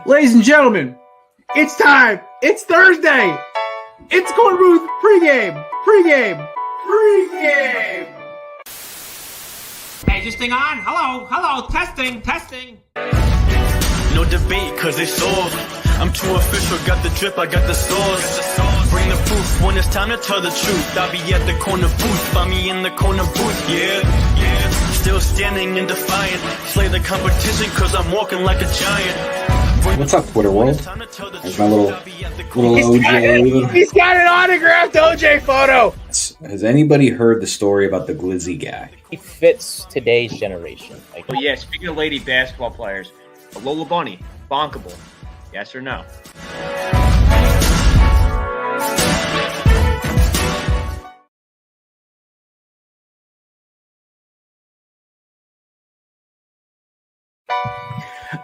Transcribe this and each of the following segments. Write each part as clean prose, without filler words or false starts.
Ladies and gentlemen, it's time. It's Thursday. It's Corn Booth pregame. Hey, is this thing on? Hello, testing. No debate, cause it's all. I'm too official, got the drip, I got the sauce. Bring the proof when it's time to tell the truth. I'll be at the corner booth, find me in the corner booth, yeah. Still standing and defiant. Slay the competition, cause I'm walking like a giant. What's up, Twitter world? There's my little OJ. He's got an autographed OJ photo. Has anybody heard the story about the Glizzy guy? He fits today's generation. Oh yeah, speaking of lady basketball players, the Lola Bunny, bonkable. Yes or no?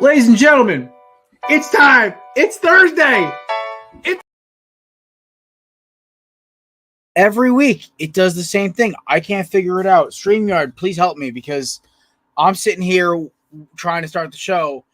Ladies and gentlemen, it's time. It's Thursday. Every week, it does the same thing. I can't figure it out. StreamYard, please help me because I'm sitting here trying to start the show,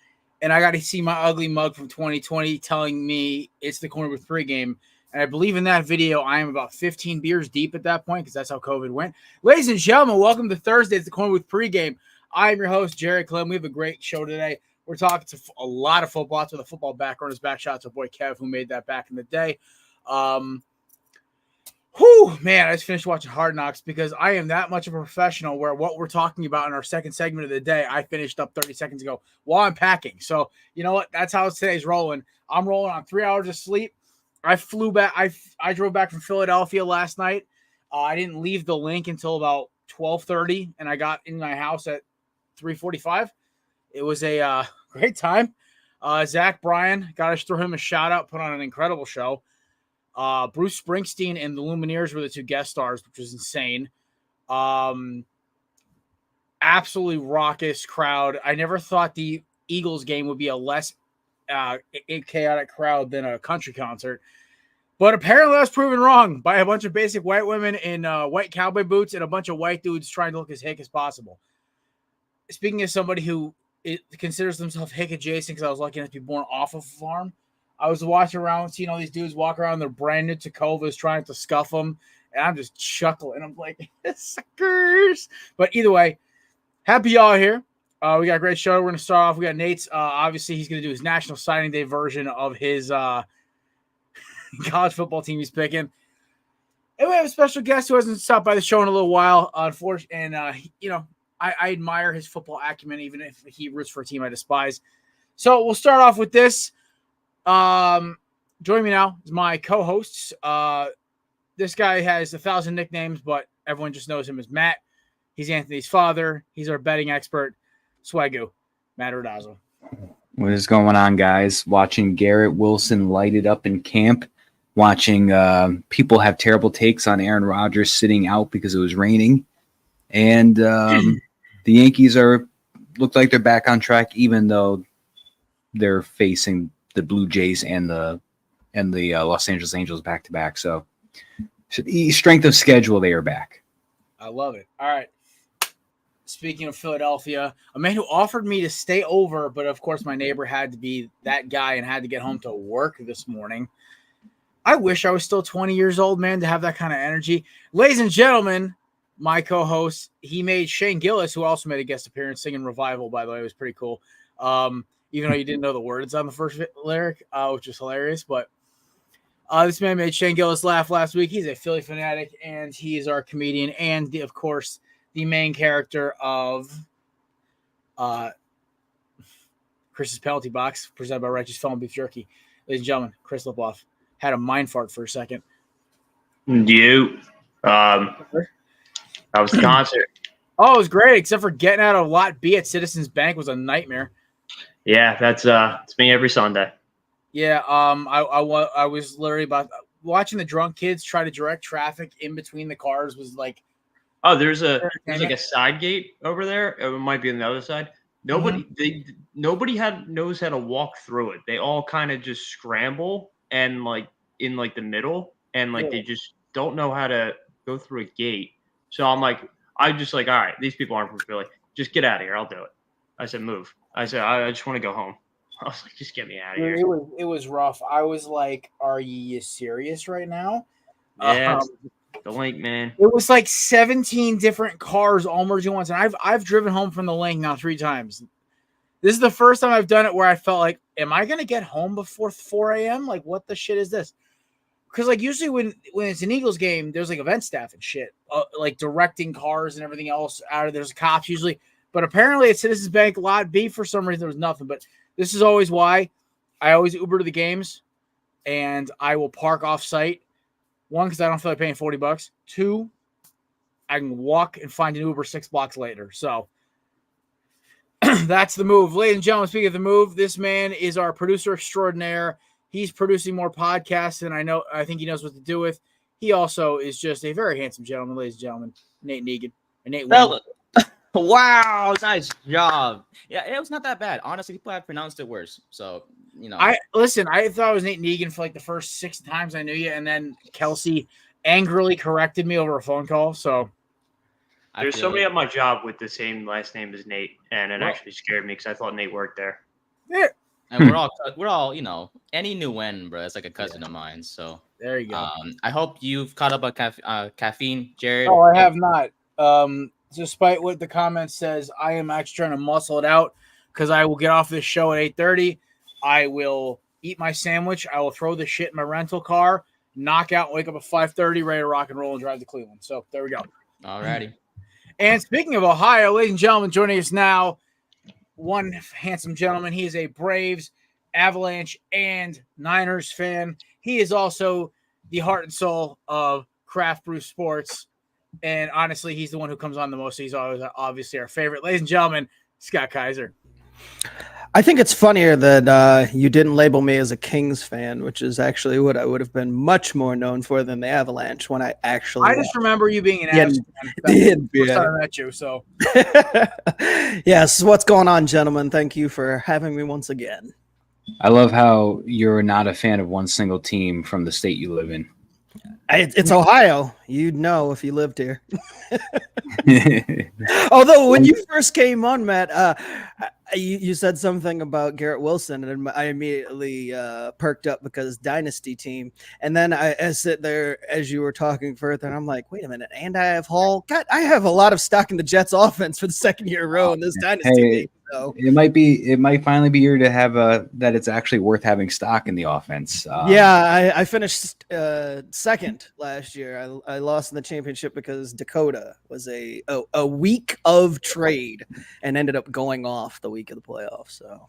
and I got to see my ugly mug from 2020 telling me it's the Corner with Pregame. And I believe in that video, I am about 15 beers deep at that point because that's how COVID went. Ladies and gentlemen, welcome to Thursday. It's the Corner with Pregame. I am your host, Jared Clem. We have a great show today. We're talking to a lot of football. With a football background. His back shot to boy Kev, who made that back in the day. Man, I just finished watching Hard Knocks because I am that much of a professional where what we're talking about in our second segment of the day, I finished up 30 seconds ago while I'm packing. So, you know what? That's how today's rolling. I'm rolling on 3 hours of sleep. I flew back. I drove back from Philadelphia last night. I didn't leave the link until about 12:30, and I got in my house at 3:45. It was a great time. Zach Bryan, got to throw him a shout out, put on an incredible show. Bruce Springsteen and the Lumineers were the two guest stars, which was insane. Absolutely raucous crowd. I never thought the Eagles game would be a less chaotic crowd than a country concert. But apparently I was proven wrong by a bunch of basic white women in white cowboy boots and a bunch of white dudes trying to look as hick as possible. Speaking as somebody who considers themselves hick adjacent because I was lucky enough to be born off of a farm, I was watching around, seeing all these dudes walk around their brand new Tacovas trying to scuff them, and I'm just chuckling. I'm like, suckers. But either way, happy y'all here. We got a great show. We're going to start off. We got Nate's. Obviously, he's going to do his National Signing Day version of his college football team he's picking. And we have a special guest who hasn't stopped by the show in a little while. Unfortunately, and, I admire his football acumen, even if he roots for a team I despise. So we'll start off with this. Joining me now is my co-hosts. This guy has 1,000 nicknames, but everyone just knows him as Matt. He's Anthony's father. He's our betting expert, Swagoo, Matt Rodazzo. What is going on, guys? Watching Garrett Wilson light it up in camp. Watching people have terrible takes on Aaron Rodgers sitting out because it was raining. And the Yankees look like they're back on track, even though they're facing the Blue Jays and the Los Angeles Angels back to back. So, strength of schedule, they are back. I love it. All right. Speaking of Philadelphia, a man who offered me to stay over, but of course my neighbor had to be that guy and had to get home to work this morning. I wish I was still 20 years old, man, to have that kind of energy. Ladies and gentlemen, my co-host, he made Shane Gillis, who also made a guest appearance singing Revival, by the way. It was pretty cool. Even though you didn't know the words on the first lyric, which was hilarious. But this man made Shane Gillis laugh last week. He's a Philly fanatic, and he is our comedian and, of course, the main character of Chris's Penalty Box, presented by Righteous Felon Beef Jerky. Ladies and gentlemen, Chris Lipoff had a mind fart for a second. That was the concert. Oh, it was great, except for getting out of Lot B at Citizens Bank was a nightmare. Yeah, that's it's me every Sunday. Yeah, I was literally about watching the drunk kids try to direct traffic in between the cars was like. Oh, there's like a side gate over there. It might be on the other side. Nobody knows how to walk through it. They all kind of just scramble and like in like the middle and like they just don't know how to go through a gate. So I'm just like, all right, these people aren't from Philly. Just get out of here. I'll do it. I said, move. I said, I just want to go home. I was like, just get me out of Dude, here. it was rough. I was like, are you serious right now? Yeah, the link, man. It was like 17 different cars all merging once, and I've driven home from the link now 3 times. This is the first time I've done it where I felt like, am I gonna get home before 4 a.m.? Like, what the shit is this? Because like usually when it's an Eagles game, there's like event staff and shit, like directing cars and everything else out of. There's cops usually, but apparently at Citizens Bank Lot B for some reason there was nothing. But this is always why I always Uber to the games, and I will park off site. 1, because I don't feel like paying $40. 2, I can walk and find an Uber 6 blocks later. So that's the move. Ladies and gentlemen, speaking of the move, this man is our producer extraordinaire. He's producing more podcasts than I think he knows what to do with. He also is just a very handsome gentleman, ladies and gentlemen. Nate Negan. Or Nate Wayne. Wow, nice job. Yeah, it was not that bad. Honestly, people have pronounced it worse. So, I thought it was Nate Negan for like the first 6 times I knew you, and then Kelsey angrily corrected me over a phone call. So there's somebody at my job with the same last name as Nate, and it actually scared me because I thought Nate worked there. Yeah. And we're all, any new win, bro. It's like a cousin of mine. So there you go. I hope you've caught up on caffeine, Jared. No, I have not. Despite what the comment says, I am actually trying to muscle it out because I will get off this show at 8:30. I will eat my sandwich. I will throw the shit in my rental car, knock out, wake up at 5:30, ready to rock and roll and drive to Cleveland. So there we go. Alrighty. And speaking of Ohio, ladies and gentlemen, joining us now, one handsome gentleman. He is a Braves, Avalanche, and Niners fan. He is also the heart and soul of Craft Brew Sports. And honestly, he's the one who comes on the most. He's always obviously our favorite. Ladies and gentlemen, Scott Kaiser. I think it's funnier that you didn't label me as a Kings fan, which is actually what I would have been much more known for than the Avalanche when I actually. I just remember you being an Avs fan. First time I met you, so. Yes, what's going on, gentlemen? Thank you for having me once again. I love how you're not a fan of one single team from the state you live in. It's Ohio. You'd know if you lived here. Although when you first came on, Matt, you said something about Garrett Wilson, and I immediately perked up because Dynasty team. And then I sit there as you were talking further, and I'm like, wait a minute. And I have Hall. God, I have a lot of stock in the Jets offense for the second year in a row in this Dynasty team. So. It might finally be here to have that it's actually worth having stock in the offense. I finished second last year. I lost in the championship because Dakota was a week of trade and ended up going off the week of the playoffs. So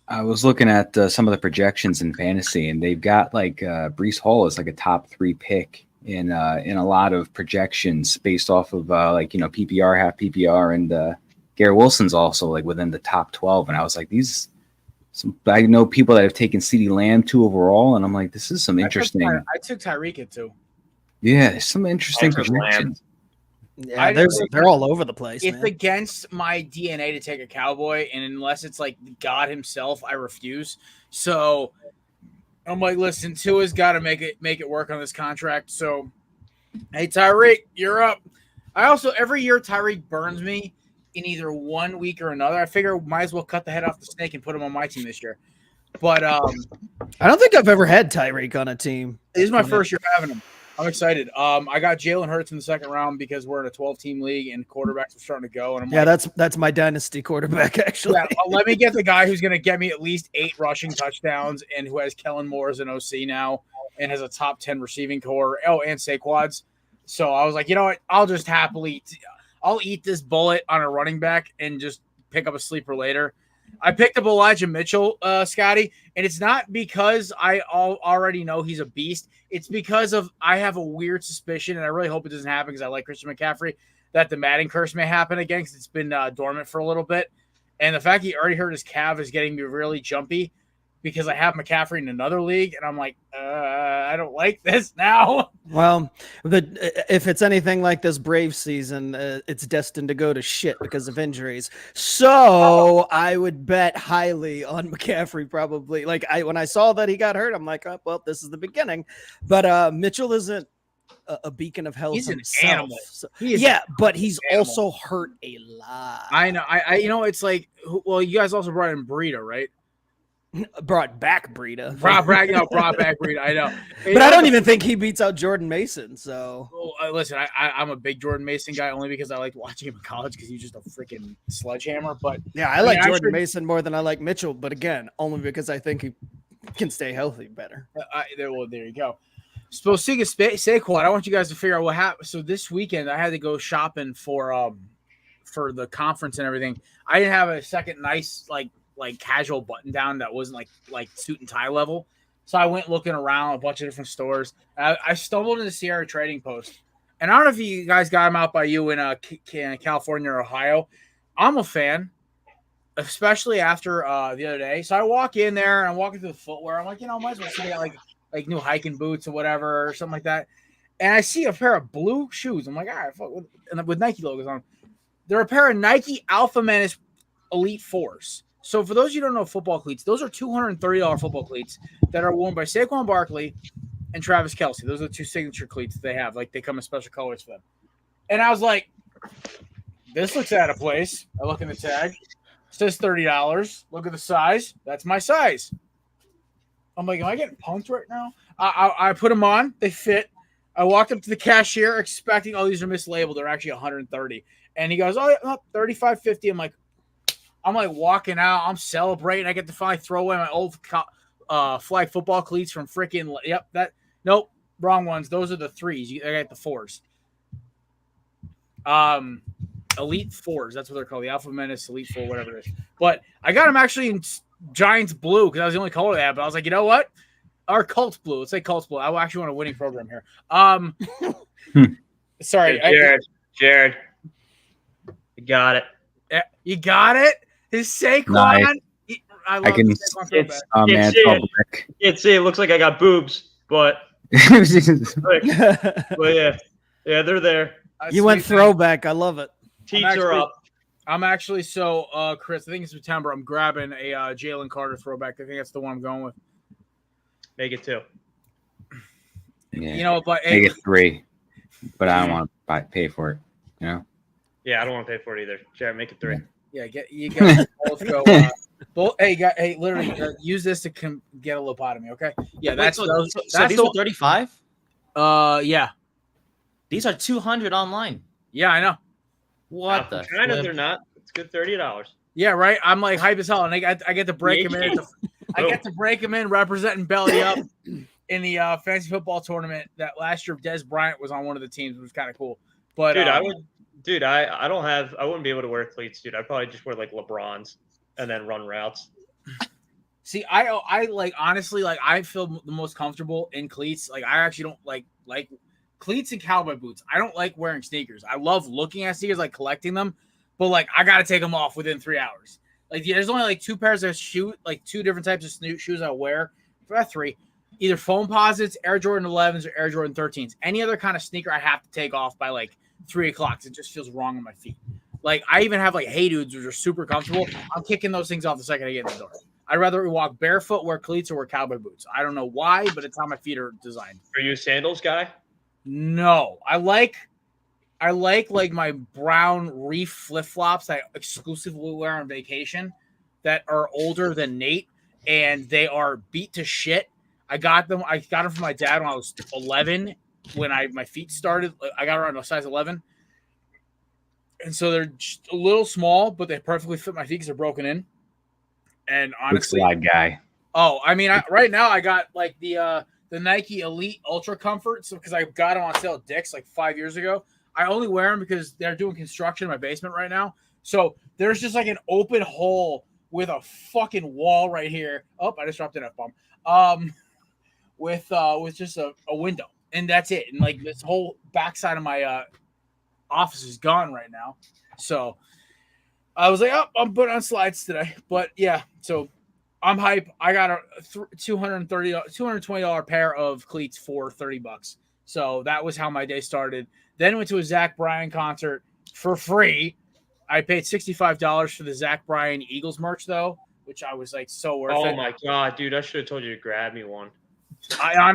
I was looking at some of the projections in fantasy, and they've got like Breece Hall is like a top 3 pick in a lot of projections based off of PPR, half PPR, and Garrett Wilson's also like within the top 12. And I was like, I know people that have taken CeeDee Lamb 2 overall, and I'm like, this is some interesting. I took Tyreek at 2. Yeah, some interesting projections. Yeah, they're all over the place. It's man. Against my DNA to take a Cowboy, and unless it's like God himself, I refuse. So I'm like, listen, Tua's got to make it work on this contract. So, hey, Tyreek, you're up. I also every year Tyreek burns me in either one week or another. I figure might as well cut the head off the snake and put him on my team this year. But I don't think I've ever had Tyreek on a team. This is my first year having him. I'm excited. I got Jalen Hurts in the second round because we're in a 12-team league and quarterbacks are starting to go. And that's my dynasty quarterback actually. Yeah, let me get the guy who's going to get me at least 8 rushing touchdowns and who has Kellen Moore as an OC now and has a top 10 receiving core. Oh, and Saquads. So I was like, you know what? I'll just happily I'll eat this bullet on a running back and just pick up a sleeper later. I picked up Elijah Mitchell, Scotty, and it's not because I already know he's a beast. It's because I have a weird suspicion, and I really hope it doesn't happen because I like Christian McCaffrey, that the Madden curse may happen again because it's been dormant for a little bit. And the fact he already hurt his calf is getting me really jumpy because I have McCaffrey in another league, and I'm like, I don't like this now. Well, if it's anything like this Brave season, it's destined to go to shit because of injuries. So I would bet highly on McCaffrey probably. Like when I saw that he got hurt, I'm like, oh, well, this is the beginning. But Mitchell isn't a beacon of health. He's himself. an animal. So, but he's also hurt a lot. I know. I it's like, well, you guys also brought in Burrito, right? Brought back Breida. Brought back Breida. I know. But I don't even think he beats out Jordan Mason. So well, listen, I'm a big Jordan Mason guy only because I liked watching him in college because he's just a freaking sledgehammer. But yeah, I like Jordan Mason more than I like Mitchell. But again, only because I think he can stay healthy better. Well, there you go. So speaking of Saquon, I want you guys to figure out what happened. So this weekend, I had to go shopping for the conference and everything. I didn't have a second nice like casual button down that wasn't like suit and tie level. So I went looking around a bunch of different stores. I stumbled into Sierra Trading Post, and I don't know if you guys got them out by you in California or Ohio. I'm a fan, especially after the other day. So I walk in there and I'm walking through the footwear. I'm like, might as well see like new hiking boots or whatever or something like that. And I see a pair of blue shoes. I'm like, all right, fuck, with Nike logos on. They're a pair of Nike Alpha Menace Elite 4s. So for those of you who don't know football cleats, those are $230 football cleats that are worn by Saquon Barkley and Travis Kelce. Those are the two signature cleats that they have. Like, they come in special colors for them. And I was like, this looks out of place. I look in the tag. It says $30. Look at the size. That's my size. I'm like, am I getting punked right now? I put them on. They fit. I walked up to the cashier expecting, these are mislabeled. They're actually $130. And he goes, $35.50. I'm like walking out. I'm celebrating. I get to finally throw away my old flag football cleats from freaking. Nope, wrong ones. Those are the 3s. I got the 4s. Elite 4s. That's what they're called. The Alpha Menace Elite 4, whatever it is. But I got them actually in Giants blue because that was the only color they had. But I was like, you know what? Our Colts blue. Let's say Colts blue. I actually want a winning program here. Sorry, Jared. You got it. You got it. His Saquon. Nice. I love Saquon. Oh man, it looks like I got boobs, but yeah, they're there. You went throwback. I love it. Teats are up. I'm actually Chris. I think in September I'm grabbing a Jalen Carter throwback. I think that's the one I'm going with. Make it 2. Yeah. But make it 3. But I don't want to pay for it. Yeah, I don't want to pay for it either. Jared, make it 3. Yeah, you guys both go. Hey, literally use this to get a lobotomy. Okay. Yeah, that's these are 35. Yeah. These are 200 online. Yeah, I know. What the? China, they're not. It's good $30. Yeah, right. I'm like hype as hell, and I get to break them in. I get to break them in representing Belly Up in the fantasy football tournament that last year. Des Bryant was on one of the teams, which was kind of cool. But dude, I wouldn't be able to wear cleats, dude. I'd probably just wear like LeBrons and then run routes. See, I like honestly, like I feel the most comfortable in cleats. Like I actually don't like cleats and cowboy boots. I don't like wearing sneakers. I love looking at sneakers, like collecting them, but like I gotta take them off within 3 hours. Like there's only like 2 pairs of shoes, like 2 different types of shoes I wear. For 3, either foam posits, Air Jordan 11s, or Air Jordan 13s. Any other kind of sneaker I have to take off by like 3 o'clock. It just feels wrong on my feet. Like I even have like Hey Dudes, which are super comfortable. I'm kicking those things off the second I get in the door. I'd rather walk barefoot, wear cleats, or wear cowboy boots. I don't know why, but it's how my feet are designed. Are you a sandals guy? No, I like my brown Reef flip flops I exclusively wear on vacation that are older than Nate, and they are beat to shit. I got them from my dad when I was 11. When my feet started, I got around a size 11, and so they're just a little small, but they perfectly fit my feet because they're broken in. And honestly, slide guy. Oh, I mean, right now I got like the Nike Elite Ultra Comfort, so because I got them on sale at Dick's like 5 years ago. I only wear them because they're doing construction in my basement right now. So there's just like an open hole with a fucking wall right here. Oh, I just dropped an F-bomb. With just a window. And that's it. And like this whole backside of my office is gone right now. So I was like, I'm putting on slides today. But yeah, so I'm hype. I got a $220 pair of cleats for $30. So that was how my day started. Then went to a Zach Bryan concert for free. I paid $65 for the Zach Bryan Eagles merch though, which I was like so worth it. Oh my god, dude! I should have told you to grab me one. I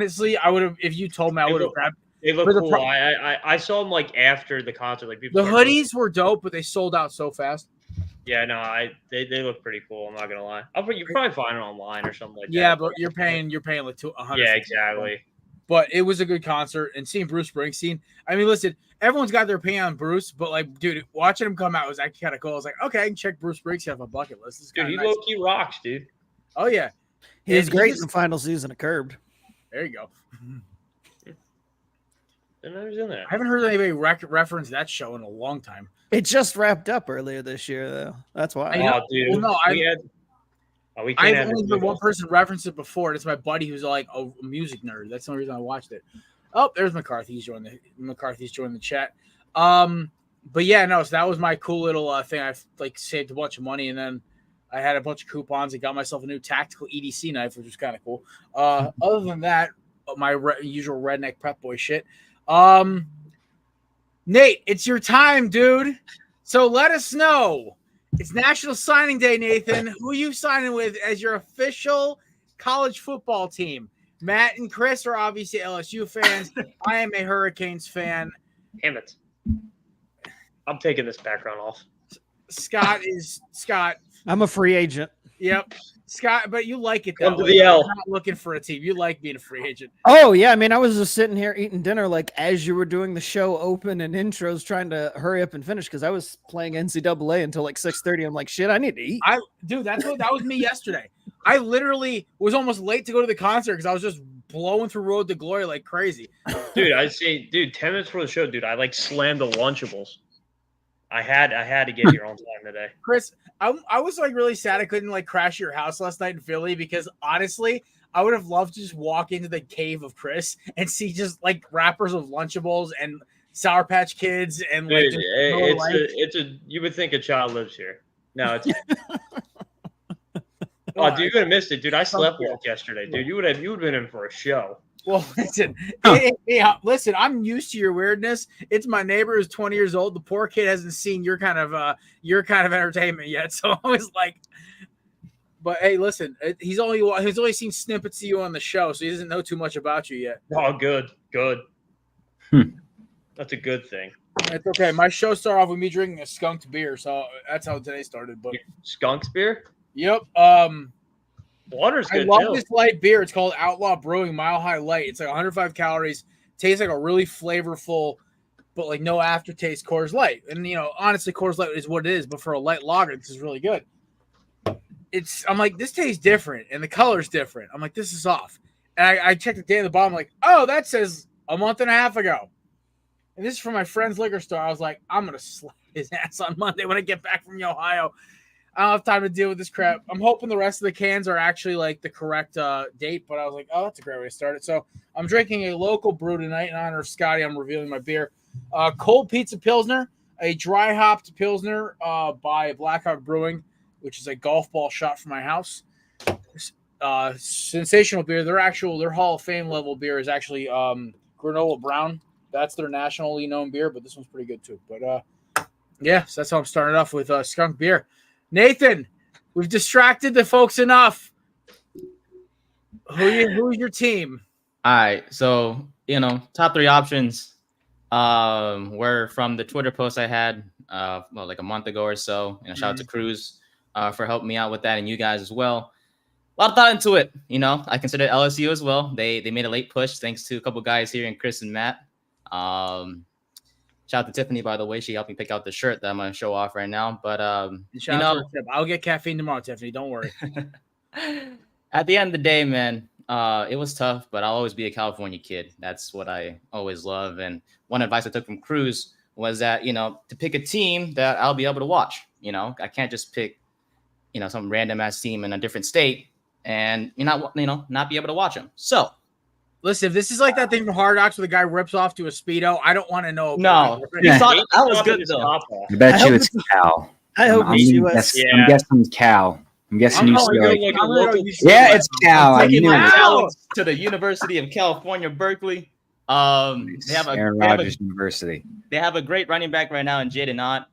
would have, if you told me, I would have grabbed. They look cool. I saw them like after the concert, like people. The hoodies were dope, but they sold out so fast. Yeah, no, they look pretty cool. I'm not gonna lie. You probably find it online or something like that. Yeah, but you're paying like $100. Yeah, exactly. But it was a good concert, and seeing Bruce Springsteen. I mean, listen, everyone's got their opinion on Bruce, but like, dude, watching him come out was actually kind of cool. I was like, okay, I can check Bruce Springsteen off my bucket list. This is Dude, he nice. low-key rocks, dude. Oh yeah, He was great in the final season of Curbed. There you go. I was in there. I haven't heard anybody reference that show in a long time. It just wrapped up earlier this year, though. That's why. I know. Oh, dude. Well, no, I've only heard one person reference it before, and it's my buddy who's like a music nerd. That's the only reason I watched it. Oh, there's McCarthy's joined the chat. But yeah, no, so that was my cool little thing. I've like saved a bunch of money, and then I had a bunch of coupons and got myself a new tactical EDC knife, which was kind of cool. Other than that, my usual redneck prep boy shit. Nate, it's your time, dude. So let us know. It's National Signing Day, Nathan. Who are you signing with as your official college football team? Matt and Chris are obviously LSU fans. I am a Hurricanes fan. Damn it. I'm taking this background off. Scott. I'm a free agent. Yep. Scott, but you like it though. Come to the L. You're not looking for a team. You like being a free agent. Oh yeah, I mean, I was just sitting here eating dinner, like as you were doing the show open and intros, trying to hurry up and finish because I was playing NCAA until like 6:30. I'm like, shit, I need to eat. That was me yesterday. I literally was almost late to go to the concert because I was just blowing through Road to Glory like crazy. Dude, 10 minutes before the show, dude, I like slammed the Lunchables. I had to get here on time today. Chris, I was like really sad I couldn't like crash your house last night in Philly because honestly, I would have loved to just walk into the cave of Chris and see just like wrappers of Lunchables and Sour Patch Kids and like. Dude, you would think a child lives here. No, it's. Oh, dude, you would have missed it, dude. I slept walk yesterday, dude. You would have been in for a show. Well, listen, listen. I'm used to your weirdness. It's my neighbor who's 20 years old. The poor kid hasn't seen your kind of entertainment yet. So I was like, but hey, listen, he's only seen snippets of you on the show, so he doesn't know too much about you yet. Oh, good. That's a good thing. It's okay. My show started off with me drinking a skunked beer, so that's how today started. But skunked beer? Yep. Water's good. I love this light beer. It's called Outlaw Brewing Mile High Light. It's like 105 calories. Tastes like a really flavorful, but like no aftertaste Coors Light. And honestly, Coors Light is what it is. But for a light lager, this is really good. I'm like, this tastes different, and the color's different. I'm like, this is off. And I checked the date at the bottom. I'm like, oh, that says a month and a half ago. And this is from my friend's liquor store. I was like, I'm gonna slap his ass on Monday when I get back from Ohio. I don't have time to deal with this crap. I'm hoping the rest of the cans are actually like the correct date, but I was like, oh, that's a great way to start it. So I'm drinking a local brew tonight in honor of Scotty. I'm revealing my beer. Cold Pizza Pilsner, a dry hopped Pilsner by Blackhawk Brewing, which is a golf ball shot from my house. Sensational beer. Their Hall of Fame level beer is actually Granola Brown. That's their nationally known beer, but this one's pretty good too. But yeah, so that's how I'm starting off with skunk beer. Nathan, we've distracted the folks enough. Who's your team? All right, so top three options were from the Twitter post I had like a month ago or so. Shout out to Cruz for helping me out with that, and you guys as well. A lot of thought into it. I consider LSU as well. They made a late push thanks to a couple guys here, and Chris and Matt. Shout out to Tiffany, by the way. She helped me pick out the shirt that I'm going to show off right now. But, shout out to Tip. I'll get caffeine tomorrow, Tiffany. Don't worry. At the end of the day, man, it was tough, but I'll always be a California kid. That's what I always love. And one advice I took from Cruz was that, to pick a team that I'll be able to watch. I can't just pick, some random ass team in a different state and not be able to watch them. So, listen, if this is like that thing from Hard Knocks where the guy rips off to a Speedo, I don't want to know. No, that was good though. I bet you it's Cal. I hope it's US. I'm guessing Cal. I'm guessing UCLA. Yeah, it's Cal. I knew it. To the University of California, Berkeley. They have Aaron Rodgers University. They have a great running back right now in Jaden Ott.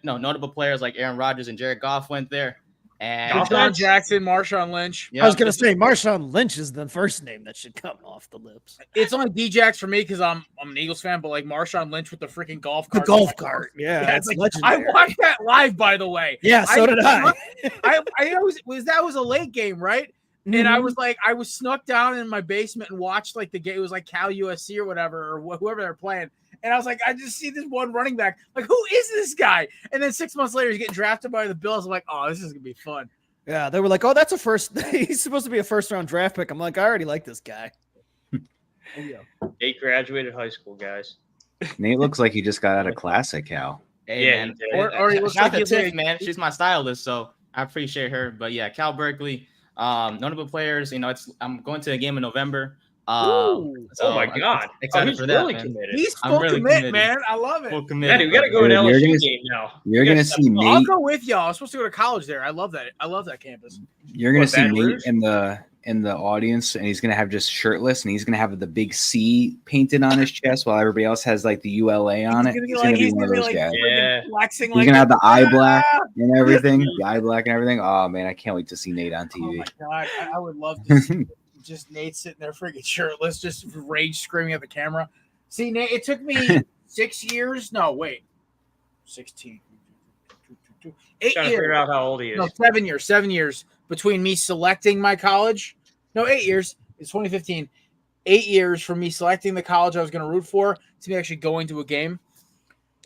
Notable players like Aaron Rodgers and Jared Goff went there. And Deshaun Jackson, Marshawn Lynch. I was gonna say Marshawn Lynch is the first name that should come off the lips. It's only D-Jax for me because I'm an Eagles fan, but like Marshawn Lynch with the freaking golf cart. The golf cart, yeah, it's like, legendary. I watched that live, by the way. Yeah, so did I. That was a late game, right? And I was like, I was snuck down in my basement and watched like the game. It was like Cal USC or whatever, or whoever they're playing. And I was like, I just see this one running back. Like, who is this guy? And then 6 months later, he's getting drafted by the Bills. I'm like, oh, this is gonna be fun. Yeah, they were like, oh, that's a first. He's supposed to be a first-round draft pick. I'm like, I already like this guy. Nate graduated high school, guys. Nate looks like he just got out of classic, Cal. Hey, Yeah, man. Or he looks Shout out like to he's Tiff, man. She's my stylist, so I appreciate her. But yeah, Cal Berkeley, notable players. You know, I'm going to a game in November. Ooh. Oh my God! Excited for that, really man. committed. He's I'm full really commit, committed. man. I love it. Full committed. Man, we got to go to an You're LSU gonna- game now. You're gonna see I'll Nate. go with y'all. I'm supposed to go to college there. I love that. I love that campus. You're gonna What, see Baton Nate Rouge? in the audience, and he's gonna have just shirtless, and he's gonna have the big C painted on his chest, while everybody else has like the ULA on it. He's gonna be one of those guys. Yeah. Flexing He's like gonna have the eye black "Ah!" and everything, the eye black and everything. Oh man, I can't wait to see Nate on Oh TV. my god, I would love to see just Nate sitting there freaking shirtless, just rage screaming at the camera. See, Nate, it took me 6 years. No, wait, 16. 8 Trying to years. figure out how old he is. No, 7 years. 7 years between me selecting my college. No, 8 years. It's 2015. 8 years from me selecting the college I was going to root for to me actually going to a game.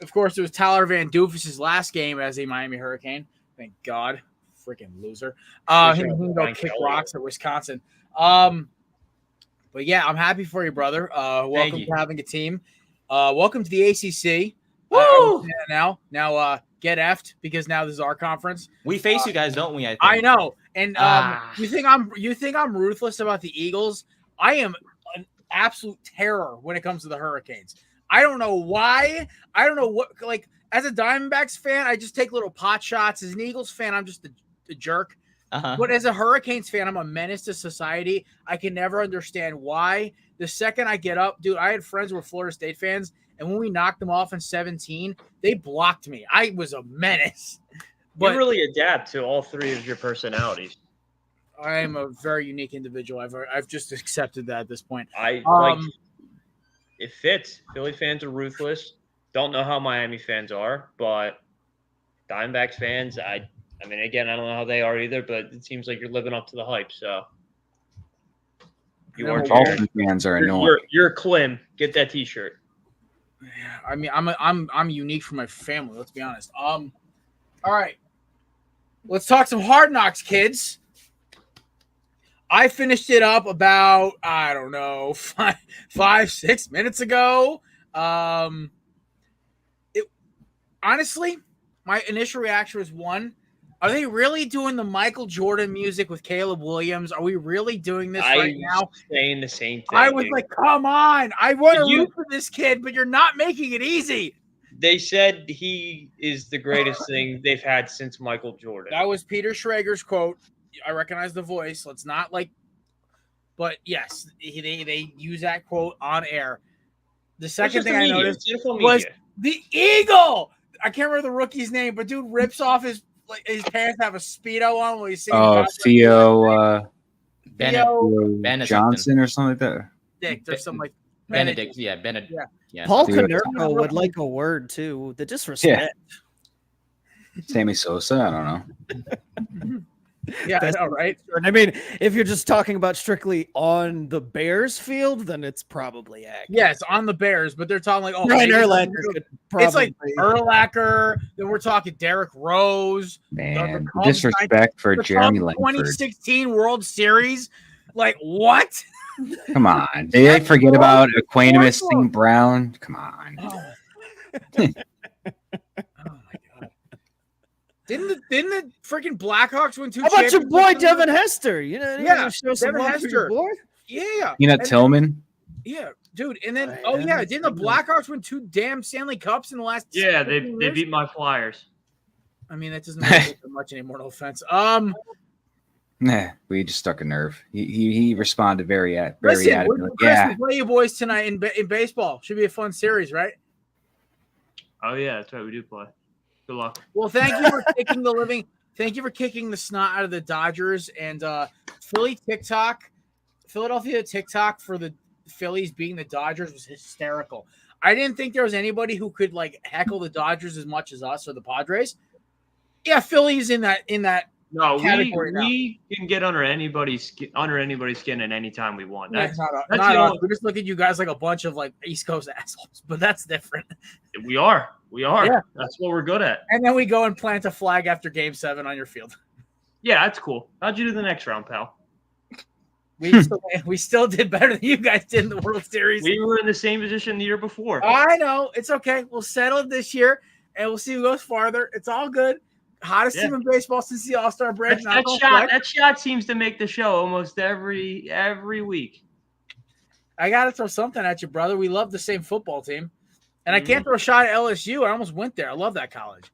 Of course, it was Tyler Van Doofus's last game as a Miami Hurricane. Thank God. Freaking loser. He can go kick rocks at Wisconsin. But yeah, I'm happy for you, brother. Welcome to having a team. Welcome to the ACC. Woo! Now, get effed because now this is our conference. We face you guys, don't we? I know. And you think I'm ruthless about the Eagles? I am an absolute terror when it comes to the Hurricanes. I don't know why. I don't know what. Like as a Diamondbacks fan, I just take little pot shots. As an Eagles fan, I'm just a jerk. But as a Hurricanes fan, I'm a menace to society. I can never understand why. The second I get up, dude, I had friends who were Florida State fans, and when we knocked them off in 17, they blocked me. I was a menace. But you really adapt to all three of your personalities. I am a very unique individual. I've just accepted that at this point. It fits. Philly fans are ruthless. Don't know how Miami fans are, but Diamondbacks fans, I mean, again, I don't know how they are either, but it seems like you're living up to the hype. So you are. Dolphin fans are annoying. You're Klim. Get that T-shirt. I mean, I'm unique for my family. Let's be honest. All right, let's talk some Hard Knocks, kids. I finished it up about, I don't know, 5-6 minutes ago. Honestly, my initial reaction was one, are they really doing the Michael Jordan music with Caleb Williams? Are we really doing this right now? Saying the same thing. I was like, come on. I want to root for this kid, but you're not making it easy. They said he is the greatest thing they've had since Michael Jordan. That was Peter Schrager's quote. I recognize the voice. Let's not but yes, they use that quote on air. The second thing I noticed was the Eagle. I can't remember the rookie's name, but dude rips off his pants, have a Speedo on while he's singing. Theo Benedict Johnson or something like that. Dick, there's something like Benedict. Yeah, Benedict. Yeah. Paul Konerko would like a word too. The disrespect. Sammy Sosa. I don't know. Yeah, I know, right? I mean, if you're just talking about strictly on the Bears field, then it's probably accurate. Yeah, it's on the Bears, but they're talking like, Ryan Urlacher could probably. It's like Urlacher. Then we're talking Derrick Rose. Man, disrespect for Jeremy Langford. 2016 World Series. Like, what? Come on. Did they forget about Equanimus St. Brown? Come on. Oh my God. Didn't the freaking Blackhawks win 2 How about your boy Devin Hester? You know, yeah, show some Devin love for your Hester. boy. Yeah. You know, Tillman? Yeah, dude. And then, didn't the Blackhawks win 2 damn Stanley Cups in the last? Yeah, they beat my Flyers. I mean, that doesn't matter much anymore. No offense. Nah, we just stuck a nerve. He responded very Listen, adamantly. Yeah, we play you boys tonight in baseball. Should be a fun series, right? Oh yeah, that's right. We do play. Good luck. Well, thank you for taking the living. Thank you for kicking the snot out of the Dodgers and Philadelphia TikTok for the Phillies beating the Dodgers was hysterical. I didn't think there was anybody who could like heckle the Dodgers as much as us or the Padres. Yeah, Philly's in that No, category we can get under anybody's skin at any time we want. That's not the us. only- We just look at you guys like a bunch of like East Coast assholes, but that's different. we are. Yeah. That's what we're good at. And then we go and plant a flag after Game 7 on your field. Yeah, that's cool. How'd you do the next round, pal? We still did better than you guys did in the World Series. We were in the same position the year before. I know. It's okay. We'll settle it this year, and we'll see who goes farther. It's all good. Hottest team in baseball since the All-Star break. That shot seems to make the show almost every week. I got to throw something at you, brother. We love the same football team. And I can't throw a shot at LSU. I almost went there. I love that college.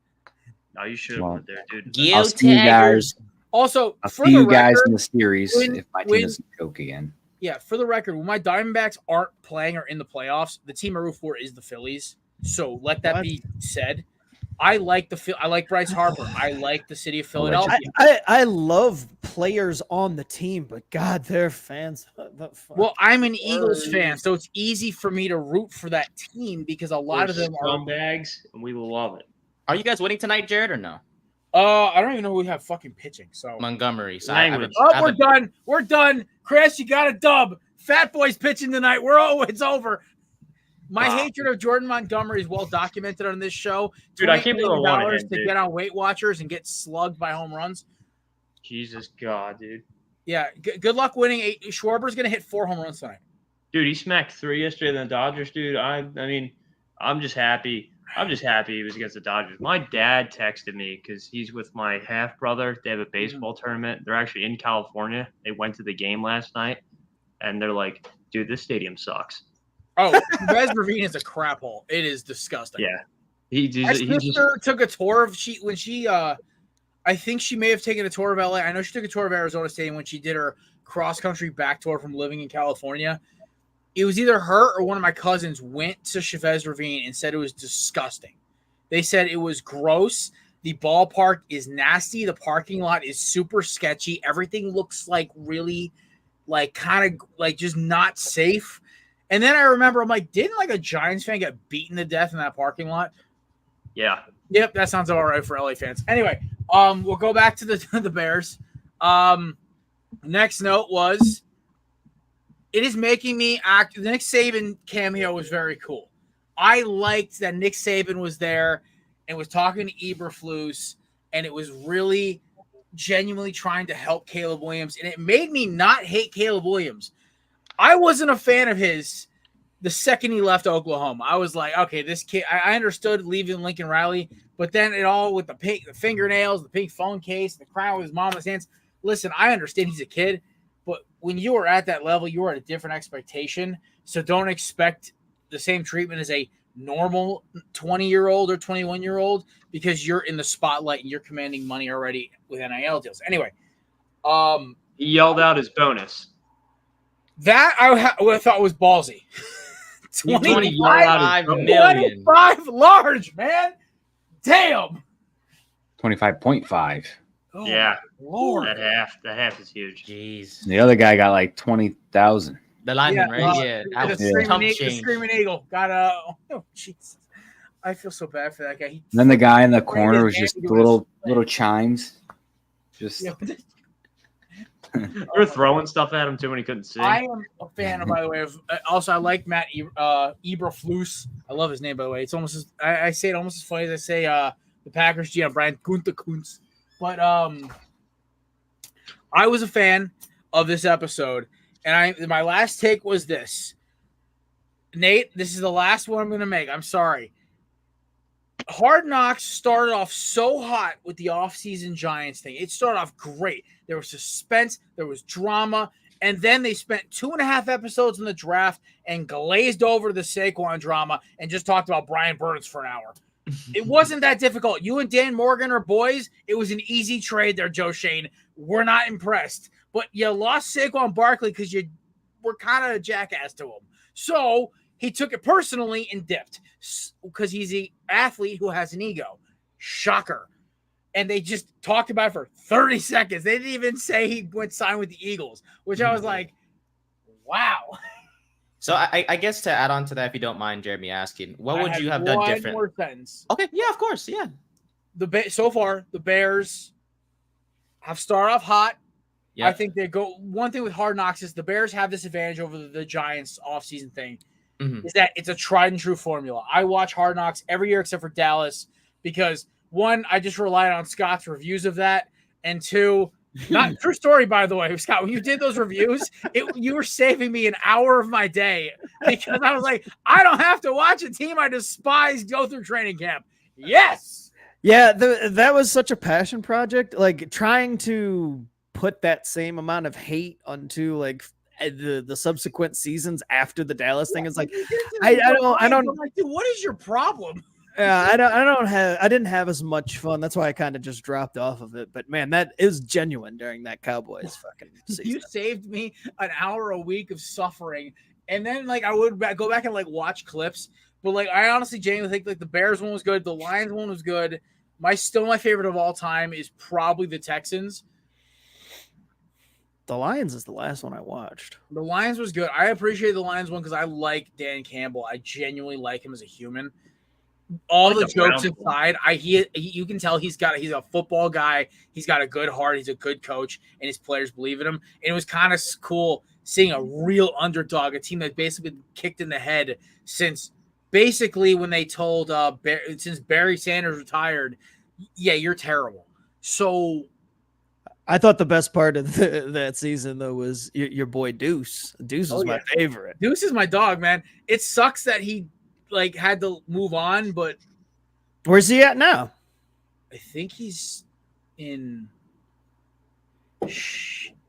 No, you should have went there, dude. I'll see you guys. Also, I'll for see the you guys record, in the series when- if my when- team doesn't choke again. Yeah, for the record, when my Diamondbacks aren't playing or in the playoffs, the team I root for is the Phillies. So let that be said. I like Bryce Harper. I like the city of Philadelphia. I love players on the team, but God, they're fans. Well, I'm an Eagles fan, so it's easy for me to root for that team because a lot of them are scumbags, and we will love it. Are you guys winning tonight, Jared, or no? I don't even know who we have fucking pitching. So Montgomery. So we're done. We're done. Chris, you got a dub. Fat Boy's pitching tonight. It's over. My hatred of Jordan Montgomery is well documented on this show. Dude, I can't believe I won to get on Weight Watchers and get slugged by home runs. Jesus God, dude. Yeah, good luck winning. Schwarber's going to hit 4 home runs tonight. Dude, he smacked 3 yesterday than the Dodgers, dude. I mean, I'm just happy. I'm just happy he was against the Dodgers. My dad texted me because he's with my half brother. They have a baseball tournament. They're actually in California. They went to the game last night, and they're like, dude, this stadium sucks. Oh, Chavez Ravine is a crap hole. It is disgusting. Yeah. My sister took a tour of I think she may have taken a tour of LA. I know she took a tour of Arizona Stadium when she did her cross-country back tour from living in California. It was either her or one of my cousins went to Chavez Ravine and said it was disgusting. They said it was gross. The ballpark is nasty. The parking lot is super sketchy. Everything looks like really kind of just not safe. And then I remember, I'm like, didn't a Giants fan get beaten to death in that parking lot? Yeah. Yep, that sounds all right for LA fans. Anyway, we'll go back to the Bears. Next note was, it is making me act. The Nick Saban cameo was very cool. I liked that Nick Saban was there and was talking to Eberflus, and it was really genuinely trying to help Caleb Williams, and it made me not hate Caleb Williams. I wasn't a fan of his the second he left Oklahoma. I was like, okay, this kid, I understood leaving Lincoln Riley, but then it all with the fingernails, the pink phone case, the crown with his mama's hands. Listen, I understand he's a kid, but when you are at that level, you are at a different expectation. So don't expect the same treatment as a normal 20-year-old or 21-year-old because you're in the spotlight and you're commanding money already with NIL deals. Anyway, he yelled out his bonus. That I thought was ballsy. 25 million. 25 large, man. Damn. 25.5. Oh, yeah. Lord. That half is huge. Jeez. The other guy got like 20,000. The lineman, right? The screaming eagle. Got oh jeez. I feel so bad for that guy. Then the guy in the corner was just little chimes. Just You were throwing stuff at him too when he couldn't see. I am a fan, by the way, of also I like Matt Eberflus. I love his name, by the way. It's almost I say it almost as funny as I say the Packers GM Brian Gunther. But I was a fan of this episode, and my last take was this. Nate, this is the last one I'm going to make. I'm sorry. Hard Knocks started off so hot with the offseason Giants thing. It started off great. There was suspense, there was drama, and then they spent 2.5 episodes in the draft and glazed over the Saquon drama and just talked about Brian Burns for an hour. It wasn't that difficult. You and Dan Morgan are boys. It was an easy trade there, Joe Shane. We're not impressed. But you lost Saquon Barkley because you were kind of a jackass to him. So he took it personally and dipped because he's an athlete who has an ego. Shocker. and they just talked about it for 30 seconds. They didn't even say he went sign with the Eagles, which I was like, wow. So I guess to add on to that, if you don't mind, Jeremy asking, what would you have done different? One more sentence. Okay, yeah, of course, yeah. So far, the Bears have started off hot. Yep. I think they go. One thing with Hard Knocks is the Bears have this advantage over the Giants offseason thing, is that it's a tried and true formula. I watch Hard Knocks every year except for Dallas because, one, I just relied on Scott's reviews of that, and two, not true story, by the way, Scott, when you did those reviews, you were saving me an hour of my day because I was like, I don't have to watch a team I despise go through training camp. Yes. Yeah, that was such a passion project. Like trying to put that same amount of hate onto like the subsequent seasons after the Dallas thing is like, I don't. I'm like, dude, what is your problem? Yeah, I didn't have as much fun. That's why I kind of just dropped off of it. But man, that is genuine during that Cowboys fucking season. You saved me an hour a week of suffering, and then like I would go back and like watch clips. But like I honestly genuinely think like the Bears one was good, the Lions one was good. My favorite of all time is probably the Texans. The Lions is the last one I watched. The Lions was good. I appreciate the Lions one because I like Dan Campbell. I genuinely like him as a human. All the jokes aside, you can tell he's a football guy. He's got a good heart. He's a good coach, and his players believe in him. And it was kind of cool seeing a real underdog, a team that basically been kicked in the head since basically when they told since Barry Sanders retired, yeah, you're terrible. So I thought the best part of that season though was your boy Deuce. Deuce was my favorite. Deuce is my dog, man. It sucks that he like had to move on, but where's he at now? I think he's in.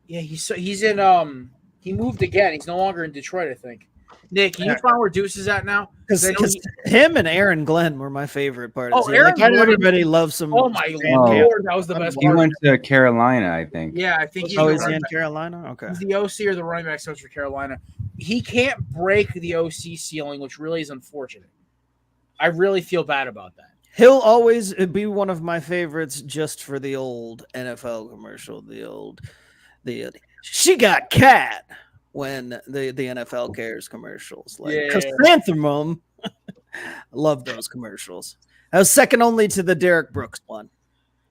Yeah, he's in. He moved again. He's no longer in Detroit, I think. Nick, can you find where Deuce is at now? Because him and Aaron Glenn were my favorite part. Oh, Aaron Glenn, everybody loves some. Oh my lord, that was the best. He went to Carolina, I think. Yeah, I think he's in Carolina. Okay, he's the OC or the running back coach for Carolina. He can't break the OC ceiling, which really is unfortunate. I really feel bad about that. He'll always be one of my favorites just for the old NFL commercial, the she got cat when the NFL cares commercials. Like Chrysanthemum. Love those commercials. That was second only to the Derek Brooks one.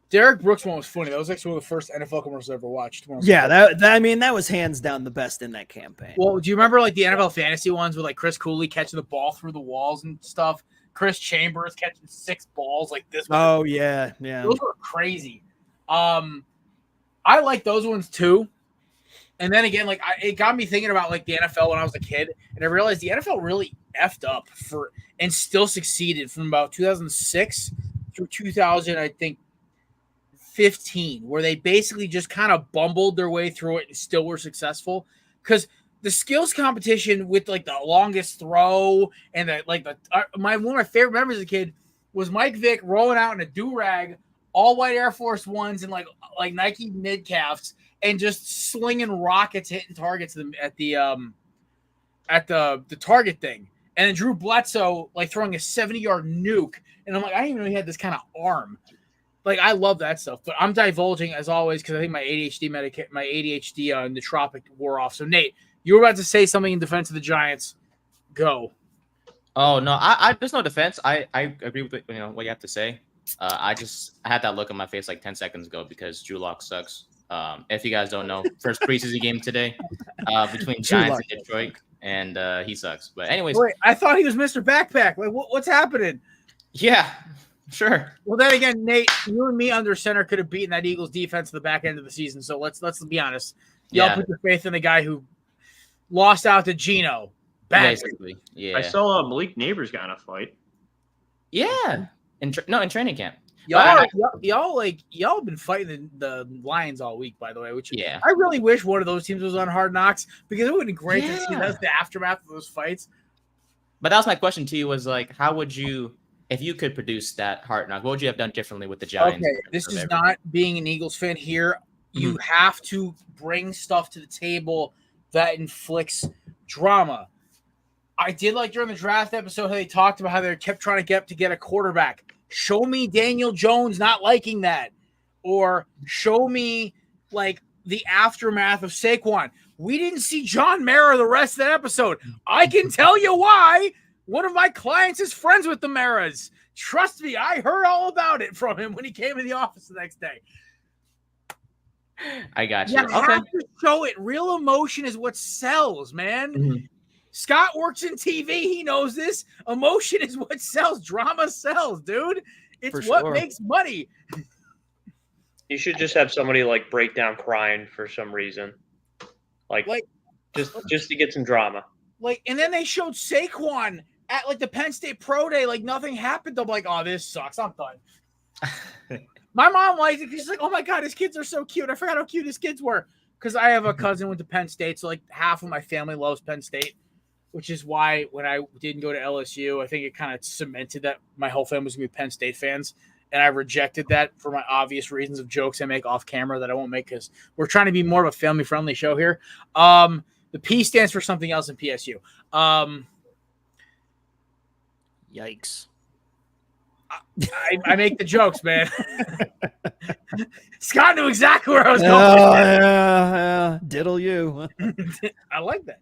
Derek Brooks one was funny. That was actually one of the first NFL commercials I ever watched. Yeah, that was hands down the best in that campaign. Well, do you remember like the NFL fantasy ones with like Chris Cooley catching the ball through the walls and stuff? Chris Chambers catching 6 balls like this one. Oh yeah. Those were crazy. I like those ones too. And then again, like it got me thinking about like the NFL when I was a kid, and I realized the NFL really effed up and still succeeded from about 2006 through 2000, I think 15, where they basically just kind of bumbled their way through it and still were successful. Because the skills competition with like the longest throw and one of my favorite memories as a kid was Mike Vick rolling out in a do-rag, all white Air Force Ones and like Nike mid calves, and just slinging rockets, hitting targets at the target thing. And then Drew Bledsoe like throwing a 70-yard nuke, and I'm like, I didn't even know he had this kind of arm. Like, I love that stuff, but I'm divulging as always because I think my ADHD nootropic wore off. So Nate, you were about to say something in defense of the Giants. Go. Oh no, I there's no defense. I agree with what you have to say. I had that look on my face like 10 seconds ago because Drew Lock sucks. If you guys don't know, first preseason game today between Giants and Detroit, and he sucks. But anyways, wait, I thought he was Mr. Backpack. Like, what's happening? Yeah, sure. Well, then again, Nate, you and me under center could have beaten that Eagles defense at the back end of the season. So let's be honest. Y'all put your faith in the guy who lost out to Geno. Basically, yeah. I saw Malik Neighbors got in a fight. Yeah, in training camp. Y'all have been fighting the Lions all week, by the way. Which I really wish one of those teams was on Hard Knocks because it would be great to see the aftermath of those fights. But that was my question to you: was like, how would you, if you could produce that Hard Knock, what would you have done differently with the Giants? Okay, this is not being an Eagles fan here. You have to bring stuff to the table that inflicts drama. I did like during the draft episode how they talked about how they kept trying to get a quarterback. Show me Daniel Jones not liking that. or show me like the aftermath of Saquon. We didn't see John Mara the rest of that episode. I can tell you why. One of my clients is friends with the Maras. Trust me, I heard all about it from him when he came in the office the next day. I got you. You have to show it. Real emotion is what sells, man. Mm-hmm. Scott works in TV. He knows this. Emotion is what sells. Drama sells, dude. It's what makes money. You should just have somebody like break down crying for some reason, like just to get some drama. Like, and then they showed Saquon at like the Penn State Pro Day, like nothing happened. I'm like, oh, this sucks. I'm done. My mom likes it. She's like, oh my god, his kids are so cute. I forgot how cute his kids were. Because I have a cousin went to Penn State, so like half of my family loves Penn State, which is why when I didn't go to LSU, I think it kind of cemented that my whole family was gonna be Penn State fans. And I rejected that for my obvious reasons of jokes I make off camera that I won't make because we're trying to be more of a family-friendly show here. The P stands for something else in PSU. Yikes. I make the jokes, man. Scott knew exactly where I was going. Oh, yeah. Diddle you. I like that.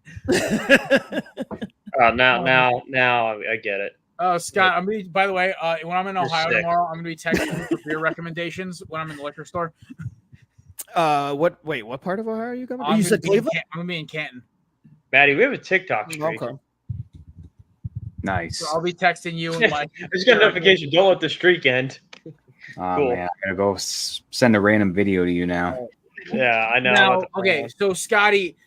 Now I get it. Scott, I'm gonna be, by the way, when I'm in Ohio tomorrow, I'm gonna be texting you for beer recommendations when I'm in the liquor store. What part of Ohio are you coming to? You said Cleveland? I'm gonna be in Canton. Maddie, we have a TikTok streak. Okay. Nice. So I'll be texting you and like I just got a notification. Don't let the streak end. Cool. Man, I'm gonna go send a random video to you now. Yeah, I know. Now, okay, so Scotty,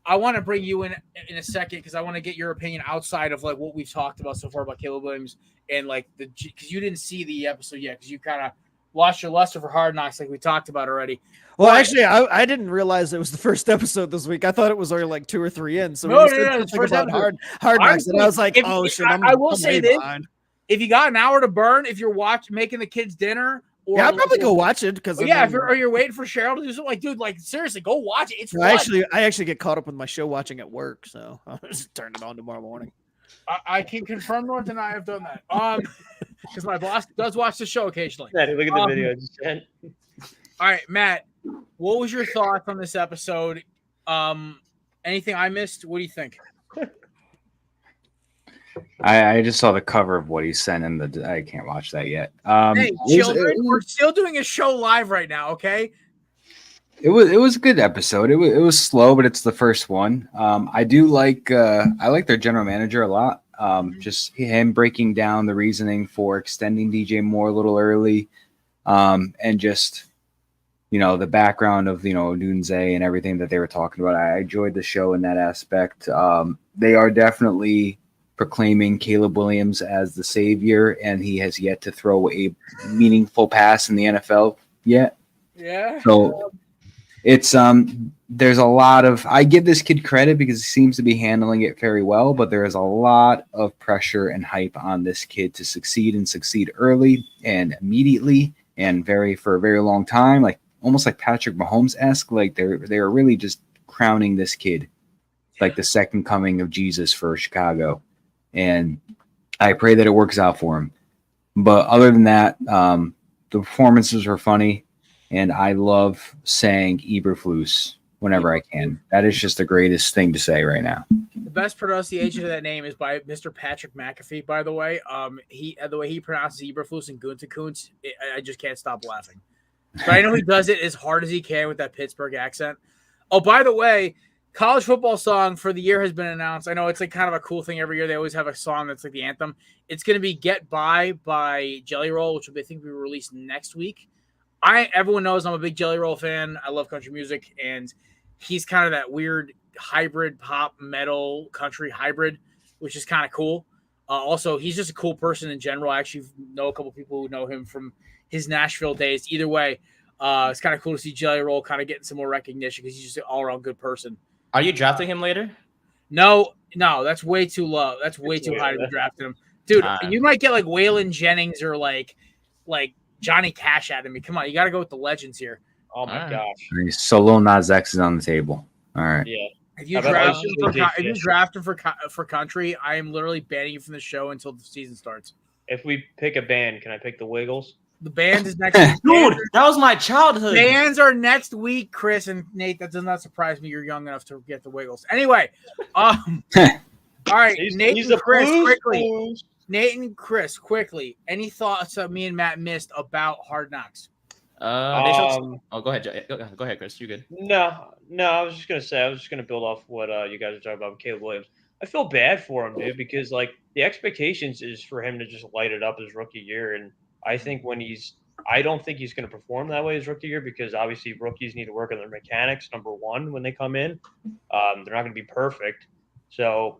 I want to bring you in a second because I want to get your opinion outside of like what we've talked about so far about Caleb Williams and like because you didn't see the episode yet because you kind of lost your luster for Hard Knocks like we talked about already. Well, actually, I didn't realize it was the first episode this week. I thought it was already like 2 or 3 in. So no, it's first about Hard Knocks, and I was like, oh shit! I will say this: if you got an hour to burn, if you're making the kids dinner. Or I'll probably go watch it because if you're waiting for Cheryl to do something, like, dude, like seriously, go watch it. It's fun. I actually get caught up with my show watching at work, so I'll just turn it on tomorrow morning. I can confirm nor deny I've done that. Because my boss does watch the show occasionally. Matt, look at the video I just sent. All right, Matt, what was your thoughts on this episode? Anything I missed? What do you think? I just saw the cover of what he sent in I can't watch that yet. Hey, children, we're still doing a show live right now, okay? It was a good episode. It was slow, but it's the first one. I do like I like their general manager a lot. Just him breaking down the reasoning for extending DJ Moore a little early, and just the background of Dunze and everything that they were talking about. I enjoyed the show in that aspect. They are definitely proclaiming Caleb Williams as the savior, and he has yet to throw a meaningful pass in the NFL yet. Yeah. So it's there's a lot of I give this kid credit because he seems to be handling it very well, but there is a lot of pressure and hype on this kid to succeed early and immediately and for a very long time, like almost like Patrick Mahomes-esque. Like they're really just crowning this kid like the second coming of Jesus for Chicago. And I pray that it works out for him. But other than that, the performances were funny, and I love saying Eberflus whenever I can. That is just the greatest thing to say right now. The best pronunciation of that name is by Mr. Patrick McAfee, by the way. The way he pronounces Eberflus and Gunther-Kuntz, I just can't stop laughing. But I know he does it as hard as he can with that Pittsburgh accent. Oh, by the way, college football song for the year has been announced. I know it's like kind of a cool thing every year. They always have a song that's like the anthem. It's going to be Get By Jelly Roll, which I think will be released next week. Everyone knows I'm a big Jelly Roll fan. I love country music, and he's kind of that weird hybrid pop metal country hybrid, which is kind of cool. Also, he's just a cool person in general. I actually know a couple people who know him from his Nashville days. Either way, it's kind of cool to see Jelly Roll kind of getting some more recognition because he's just an all-around good person. Are you drafting him later? No, that's way too low. That's way too high to be drafting him. Dude, you might get like Waylon Jennings or like Johnny Cash out of me. Come on, you got to go with the legends here. Oh my gosh. So Lil Nas X is on the table. All right. Yeah. If you draft him for country, I am literally banning you from the show until the season starts. If we pick a band, can I pick the Wiggles? The band is next week. Dude, that was my childhood. Bands are next week, Chris and Nate. That does not surprise me. You're young enough to get the Wiggles. Anyway, all right, Nate and Chris, quickly. Nate and Chris, quickly. Any thoughts that me and Matt missed about Hard Knocks? Go ahead, Jay. Go ahead, Chris. You good? No. I was just gonna build off what you guys are talking about with Caleb Williams. I feel bad for him, dude, because like the expectations is for him to just light it up his rookie year, and I think I don't think he's going to perform that way his rookie year because obviously rookies need to work on their mechanics. Number one, when they come in, they're not going to be perfect, so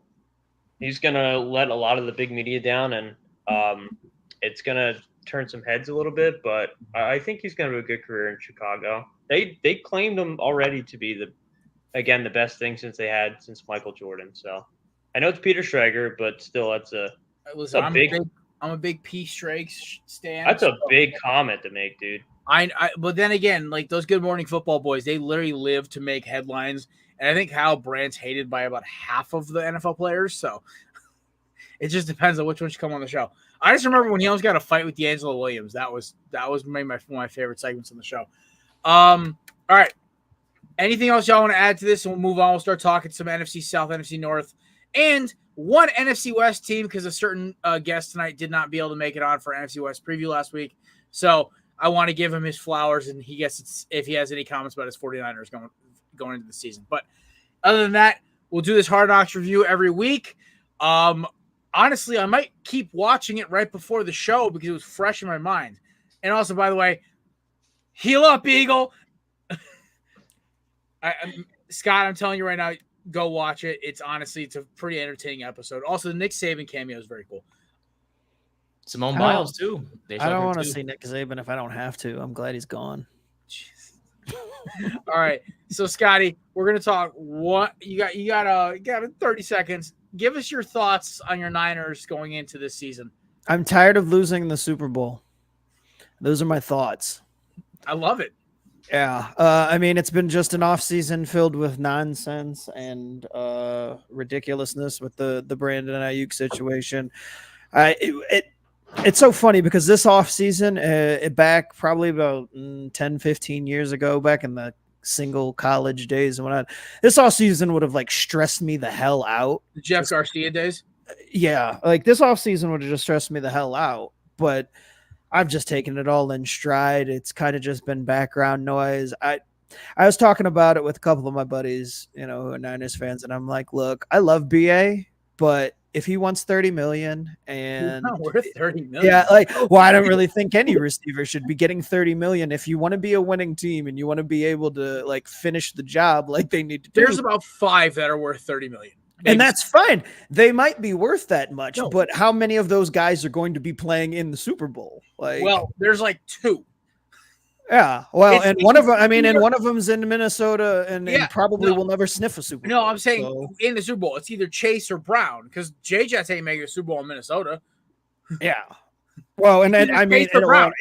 he's going to let a lot of the big media down, and it's going to turn some heads a little bit. But I think he's going to have a good career in Chicago. They claimed him already to be the best thing since Michael Jordan. So I know it's Peter Schrager, but still, I'm a big P. Strake stan. That's a big comment to make, dude. But then again, like those Good Morning Football boys, they literally live to make headlines. And I think Kyle Brandt's hated by about half of the NFL players. So it just depends on which ones come on the show. I just remember when he almost got a fight with D'Angelo Williams. That was maybe one of my favorite segments on the show. All right. Anything else y'all want to add to this? And we'll move on. We'll start talking some NFC South, NFC North, and one NFC West team because a certain guest tonight did not be able to make it on for NFC West preview last week. So I want to give him his flowers, and he gets if he has any comments about his 49ers going into the season. But other than that, we'll do this Hard Knocks review every week. Honestly, I might keep watching it right before the show because it was fresh in my mind. And also, by the way, heal up, Eagle. Scott, I'm telling you right now, go watch it. It's a pretty entertaining episode. Also, the Nick Saban cameo is very cool. Simone Biles too. I don't want to see Nick Saban if I don't have to. I'm glad he's gone. All right, so Scotty, we're gonna talk. What you got 30 seconds. Give us your thoughts on your Niners going into this season. I'm tired of losing the Super Bowl. Those are my thoughts. I love it. Yeah. I mean, it's been just an off season filled with nonsense and ridiculousness with the Brandon Ayuk situation. It's so funny because this off season, back probably about 10, 15 years ago, back in the single college days and whatnot, this off season would have like stressed me the hell out. The Jeff Garcia days. Yeah. Like this off season would have just stressed me the hell out, but I've just taken it all in stride. It's kind of just been background noise. I was talking about it with a couple of my buddies, who are Niners fans, and I'm like, look, I love BA, but if he wants $30 million and not worth $30 million. Yeah, I don't really think any receiver should be getting $30 million. If you want to be a winning team and you want to be able to finish the job like they need to do. There's about 5 that are worth $30 million. Maybe. And that's fine. They might be worth that much, but how many of those guys are going to be playing in the Super Bowl? There's 2. Yeah. Well, and one of them's in Minnesota and probably will never sniff a Super Bowl. No, I'm saying in the Super Bowl, it's either Chase or Brown because J-Jets ain't making a Super Bowl in Minnesota. Yeah. Well, and then Brown.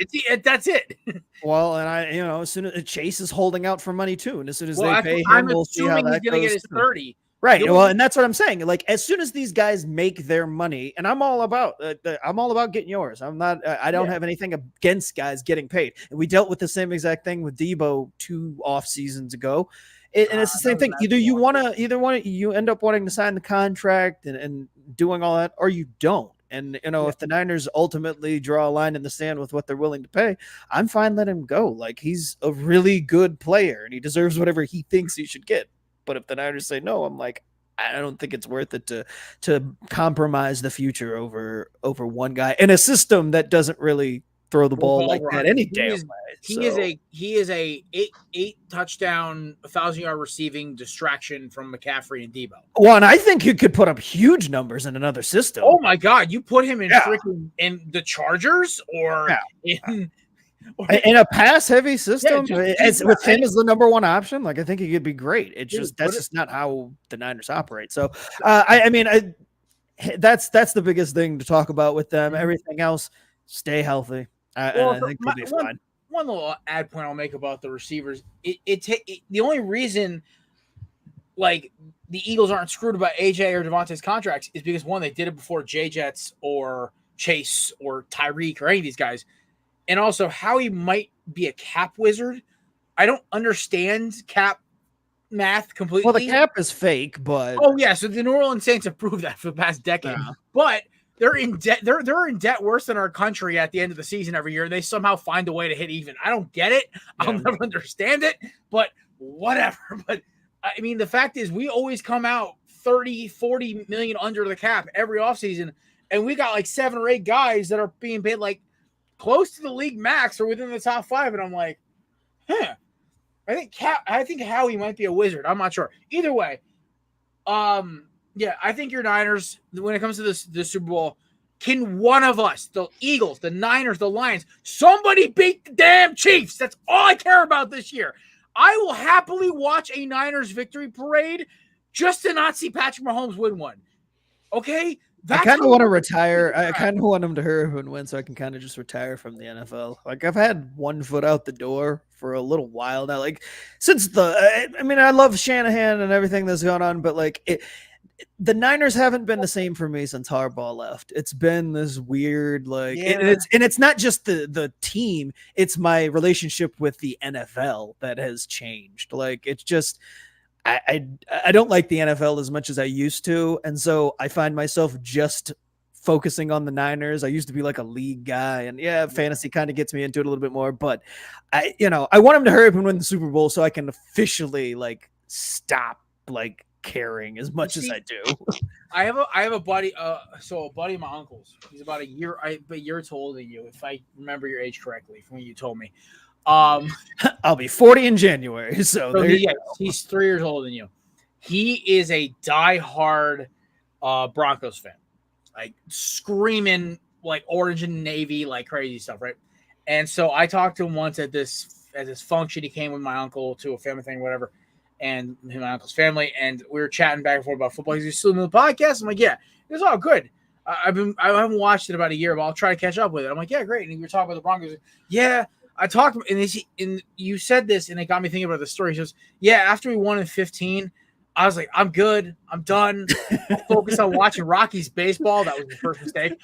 That's it. Well, and as soon as Chase is holding out for money too, and as soon as they pay him, we'll see how that he's going to get his 30. Right. Well, and that's what I'm saying. As soon as these guys make their money, and I'm all about getting yours. I don't have anything against guys getting paid. And we dealt with the same exact thing with Debo 2 off seasons ago. And it's the same thing. Either you end up wanting to sign the contract and doing all that, or you don't. And, if the Niners ultimately draw a line in the sand with what they're willing to pay, I'm fine letting him go. He's a really good player and he deserves whatever he thinks he should get. But if the Niners say no, I'm like, I don't think it's worth it to compromise the future over one guy in a system that doesn't really throw the ball like that any damn way. He is a eight touchdown, 1,000-yard receiving distraction from McCaffrey and Debo. Well, and I think you could put up huge numbers in another system. Oh my God, you put him in freaking in the Chargers or in a pass-heavy system, with him as the number one option, I think he could be great. That's just not how the Niners operate. So, that's the biggest thing to talk about with them. Everything else, stay healthy. I think they'll be fine. One little ad point I'll make about the receivers: the only reason, the Eagles aren't screwed about AJ or Devontae's contracts is because one, they did it before J-Jets or Chase or Tyreek or any of these guys. and also Howie might be a cap wizard. I don't understand cap math completely. Well, the cap is fake, but oh yeah, so the New Orleans Saints have proved that for the past decade. Yeah. But they're in debt. They're in debt worse than our country at the end of the season every year. They somehow find a way to hit even. I don't get it. I'll never understand it. But whatever. But I mean, the fact is, we always come out 30, 40 million under the cap every offseason, and we got like 7 or 8 guys that are being paid like close to the league max or within the top 5, and I'm like, I think Howie might be a wizard. I'm not sure. Either way, yeah, I think your Niners, when it comes to the Super Bowl, can one of us, the Eagles, the Niners, the Lions, somebody beat the damn Chiefs? That's all I care about this year. I will happily watch a Niners victory parade just to not see Patrick Mahomes win one. Okay? I kind of want to retire. I kind of want him to hurry and win so I can kind of just retire from the NFL. Like, I've had one foot out the door for a little while now. Like, since I mean, I love Shanahan and everything that's going on, but like, the Niners haven't been the same for me since Harbaugh left. It's been this weird, like, and it's not just the team. It's my relationship with the NFL that has changed. Like, it's just, I don't like the NFL as much as I used to, and so I find myself just focusing on the Niners. I used to be like a league guy, and fantasy kind of gets me into it a little bit more. But I want him to hurry up and win the Super Bowl so I can officially like stop like caring as much as I do. I have a buddy. So a buddy of my uncle's. He's about a year older than you, if I remember your age correctly from when you told me. I'll be 40 in January, so he's 3 years older than you. He is a diehard Broncos fan, like screaming like Orange and Navy, like crazy stuff, right? And so I talked to him once at this function. He came with my uncle to a family thing, whatever, and my uncle's family, and we were chatting back and forth about football. He's still in the podcast. I'm like, yeah, it's all good. I haven't watched it about a year, but I'll try to catch up with it. I'm like, yeah, great. And we were talking about the Broncos. Yeah. I talked, and you said this, and it got me thinking about the story. He goes, yeah, after we won in 15, I was like, I'm good. I'm done. I'll focus on watching Rockies baseball. That was the first mistake.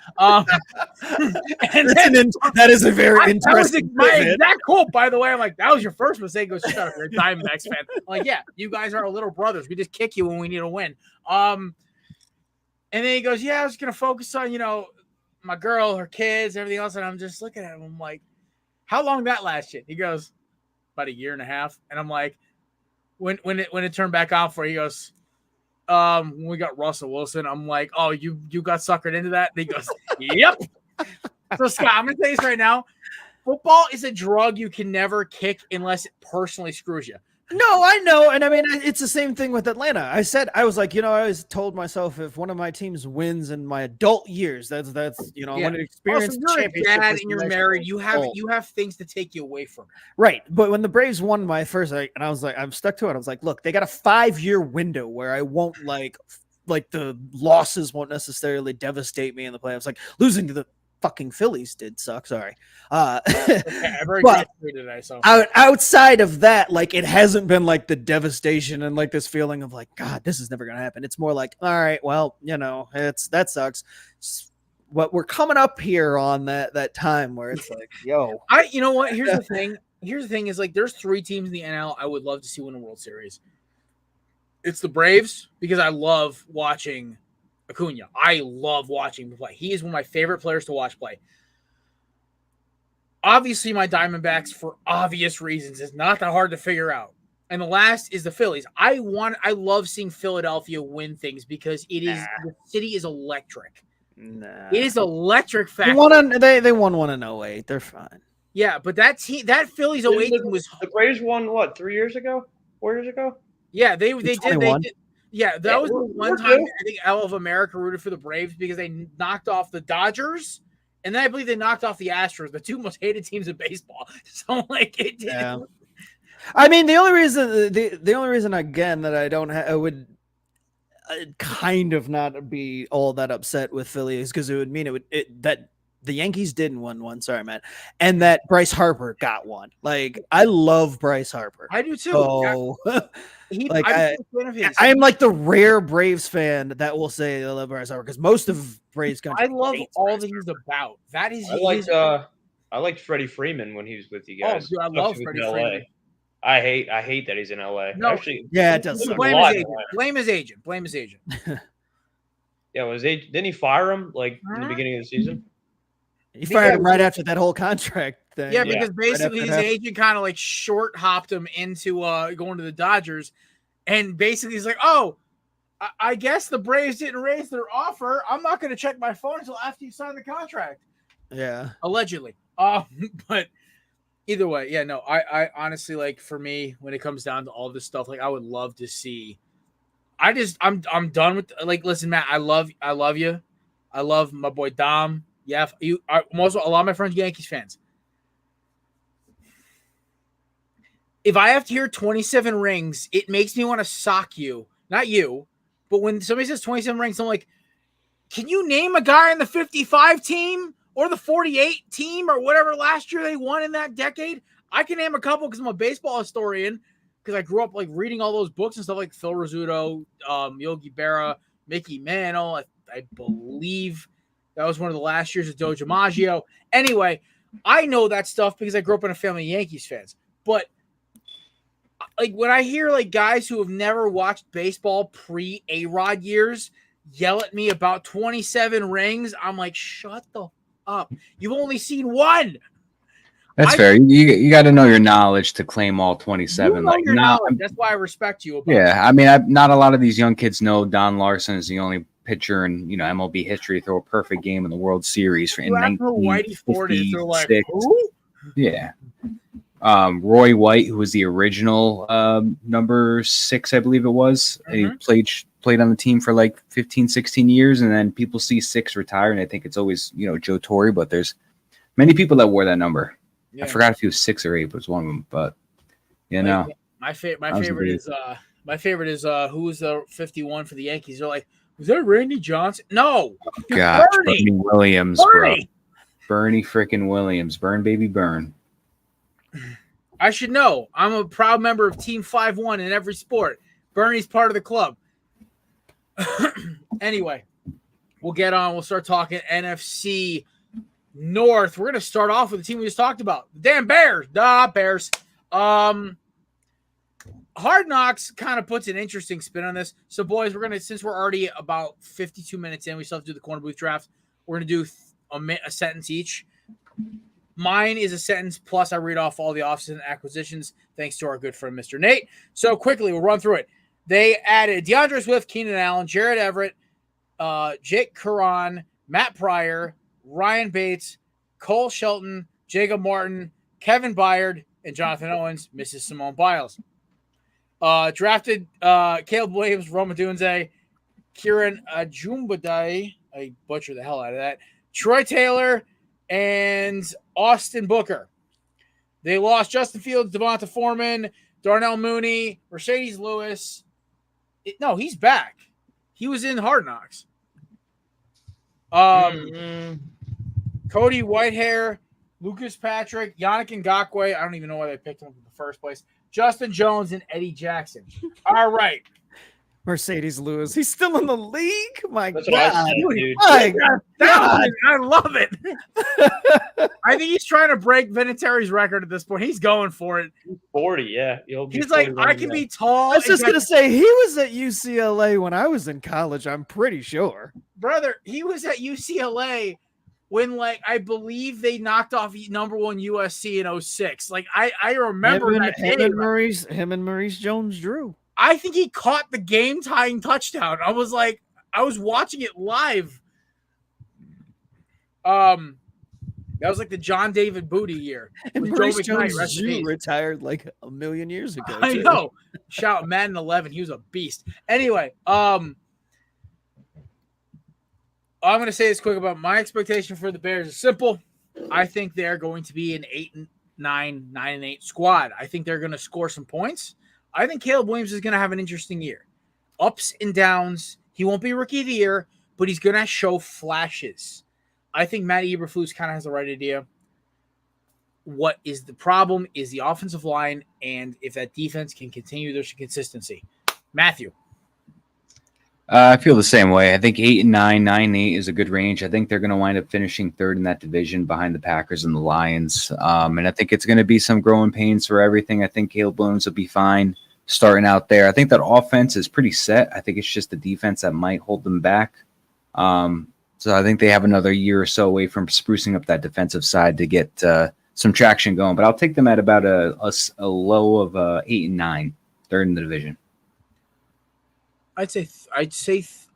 That is a very interesting. That was my exact quote, by the way. I'm like, that was your first mistake. He goes, shut up, you're a Diamondbacks fan. I'm like, yeah, you guys are our little brothers. We just kick you when we need a win. And then he goes, yeah, I was going to focus on, my girl, her kids, everything else. And I'm just looking at him. I'm like, how long that lasted? He goes, about a year and a half. And I'm like, when it turned back on for you, he goes, when we got Russell Wilson, I'm like, oh, you got suckered into that? And he goes, yep. So Scott, I'm gonna tell you this right now. Football is a drug you can never kick unless it personally screws you. No, I know. And I mean, it's the same thing with Atlanta. I always told myself if one of my teams wins in my adult years, that's I want to experience the championship. You're a dad and you're married. You have things to take you away from it. Right. But when the Braves won my first, and I was like, I'm stuck to it. I was like, look, they got a 5-year window where I won't like the losses won't necessarily devastate me in the playoffs. Like losing to the fucking Phillies did suck. Sorry. But outside of that, like it hasn't been like the devastation and like this feeling of like, God, this is never going to happen. It's more like, all right, well, that sucks. What we're coming up here on that time where it's like, yo, you know what? Here's the thing. Here's the thing is like, there's 3 teams in the NL I would love to see win a World Series. It's the Braves because I love watching Acuna. I love watching him play. He is one of my favorite players to watch play. Obviously, my Diamondbacks, for obvious reasons, is not that hard to figure out. And the last is the Phillies. I love seeing Philadelphia win things because the city is electric. Nah. It is electric factor. They won one in 08. They're fine. Yeah, but that Phillies 08 team was the Braves won what 4 years ago? Yeah, they did. Yeah, that was the one time I think all of America rooted for the Braves because they knocked off the Dodgers, and then I believe they knocked off the Astros, the 2 most hated teams in baseball. So like it did. Yeah. I mean, the only reason again that I would kind of not be all that upset with Philly is because it would mean that the Yankees didn't win one. Sorry, Matt, and that Bryce Harper got one. Like I love Bryce Harper. I do too. So, I'm like the rare Braves fan that will say I love Bryce Harper because most of Braves country. I love all that he's about. That is. I liked Freddie Freeman when he was with you Oh, guys. dude, I love especially with Freddie LA. Freeman. I hate that he's in LA. No, Actually, Yeah, it does he suck. was blame a his lot in agent. Atlanta. Blame his agent. Blame his agent. Yeah, didn't he fire him like in the Mhm. beginning of the season? He fired him right after that whole contract thing. Yeah, Yeah. because basically Right his after that agent kind of like short hopped him into going to the Dodgers, and basically he's like, "Oh, I guess the Braves didn't raise their offer. I'm not going to check my phone until after you sign the contract." Yeah. Allegedly. But either way, yeah, no, I honestly, like, for me, when it comes down to all this stuff, like, I would love to see. I'm done with, like, listen, Matt, I love you. I love my boy Dom. Yeah, I'm also a lot of my friends Yankees fans. If I have to hear 27 rings, it makes me want to sock you. Not you, but when somebody says 27 rings, I'm like, can you name a guy in the 55 team or the 48 team or whatever last year they won in that decade? I can name a couple because I'm a baseball historian, because I grew up like reading all those books and stuff like Phil Rizzuto, Yogi Berra, Mickey Mantle. I believe that was one of the last years of Joe DiMaggio. Anyway, I know that stuff because I grew up in a family of Yankees fans. But like when I hear like guys who have never watched baseball pre A-Rod years yell at me about 27 rings, I'm like, shut the up. You've only seen one. That's fair. You got to know your knowledge to claim all 27. You know like your not, knowledge. That's why I respect you. About yeah, I mean, not a lot of these young kids know Don Larson is the only pitcher in MLB history to throw a perfect game in the World Series in Whitey Ford is. They're like, 1956. who? Yeah. Roy White, who was the original number 6, I believe it was. He played on the team for like 15, 16 years, and then people see 6 retire, and I think it's always, Joe Torre, but there's many people that wore that number. Yeah. I forgot if he was 6 or 8, but it was one of them. But my favorite is who was the 51 for the Yankees? They're like, was that Randy Johnson? No, gosh, Bernie Williams, Bernie. bro. Bernie freaking Williams, burn baby burn. I should know. I'm a proud member of Team 5-1 in every sport. Bernie's part of the club. Anyway, we'll get on. We'll start talking NFC North. We're going to start off with the team we just talked about. The damn Bears. Bears. Hard Knocks kind of puts an interesting spin on this. So, boys, since we're already about 52 minutes in, we still have to do the corner booth draft. We're going to do a sentence each. Mine is a sentence, plus I read off all the offseason acquisitions, thanks to our good friend, Mr. Nate. So, quickly, we'll run through it. They added DeAndre Swift, Keenan Allen, Jared Everett, Jake Curran, Matt Pryor, Ryan Bates, Cole Shelton, Jacob Martin, Kevin Byard, and Jonathan Owens, Mrs. Simone Biles. Drafted Caleb Williams, Roma Dunze, Kieran Ajumbadai, I butchered the hell out of that, Troy Taylor, and Austin Booker. They lost Justin Fields, Devonta Foreman, Darnell Mooney, Mercedes Lewis. No, he's back. He was in Hard Knocks. Cody Whitehair, Lucas Patrick, Yannick Ngakoue. I don't even know why they picked him up in the first place. Justin Jones and Eddie Jackson. All right. Mercedes Lewis. He's still in the league? My That's what I God. said, dude. My God. I love it. I think he's trying to break Vinatieri's record at this point. He's going for it. 40, yeah. He's like, I can be tall. I was just going to say, he was at UCLA when I was in college, I'm pretty sure. Brother, he was at UCLA when, like, I believe they knocked off number 1 USC in 06. Like, I remember that him and Maurice Jones-Drew. I think he caught the game-tying touchdown. I was watching it live. That was like the John David Booty year. And Maurice Jones-Drew retired like a million years ago. I know. Shout Madden 11. He was a beast. Anyway, I'm going to say this quick about my expectation for the Bears is simple. I think they're going to be an 8-9, 9-8 squad. I think they're going to score some points. I think Caleb Williams is going to have an interesting year. Ups and downs. He won't be Rookie of the Year, but he's going to show flashes. I think Matt Eberflus kind of has the right idea. What is the problem is the offensive line, and if that defense can continue their consistency. Matthew. I feel the same way. I think 8 and 9, 9 and 8 is a good range. I think they're going to wind up finishing third in that division behind the Packers and the Lions. And I think it's going to be some growing pains for everything. I think Caleb Williams will be fine starting out there. I think that offense is pretty set. I think it's just the defense that might hold them back. So I think they have another year or so away from sprucing up that defensive side to get some traction going. But I'll take them at about a low of 8 and 9, third in the division. I'd say this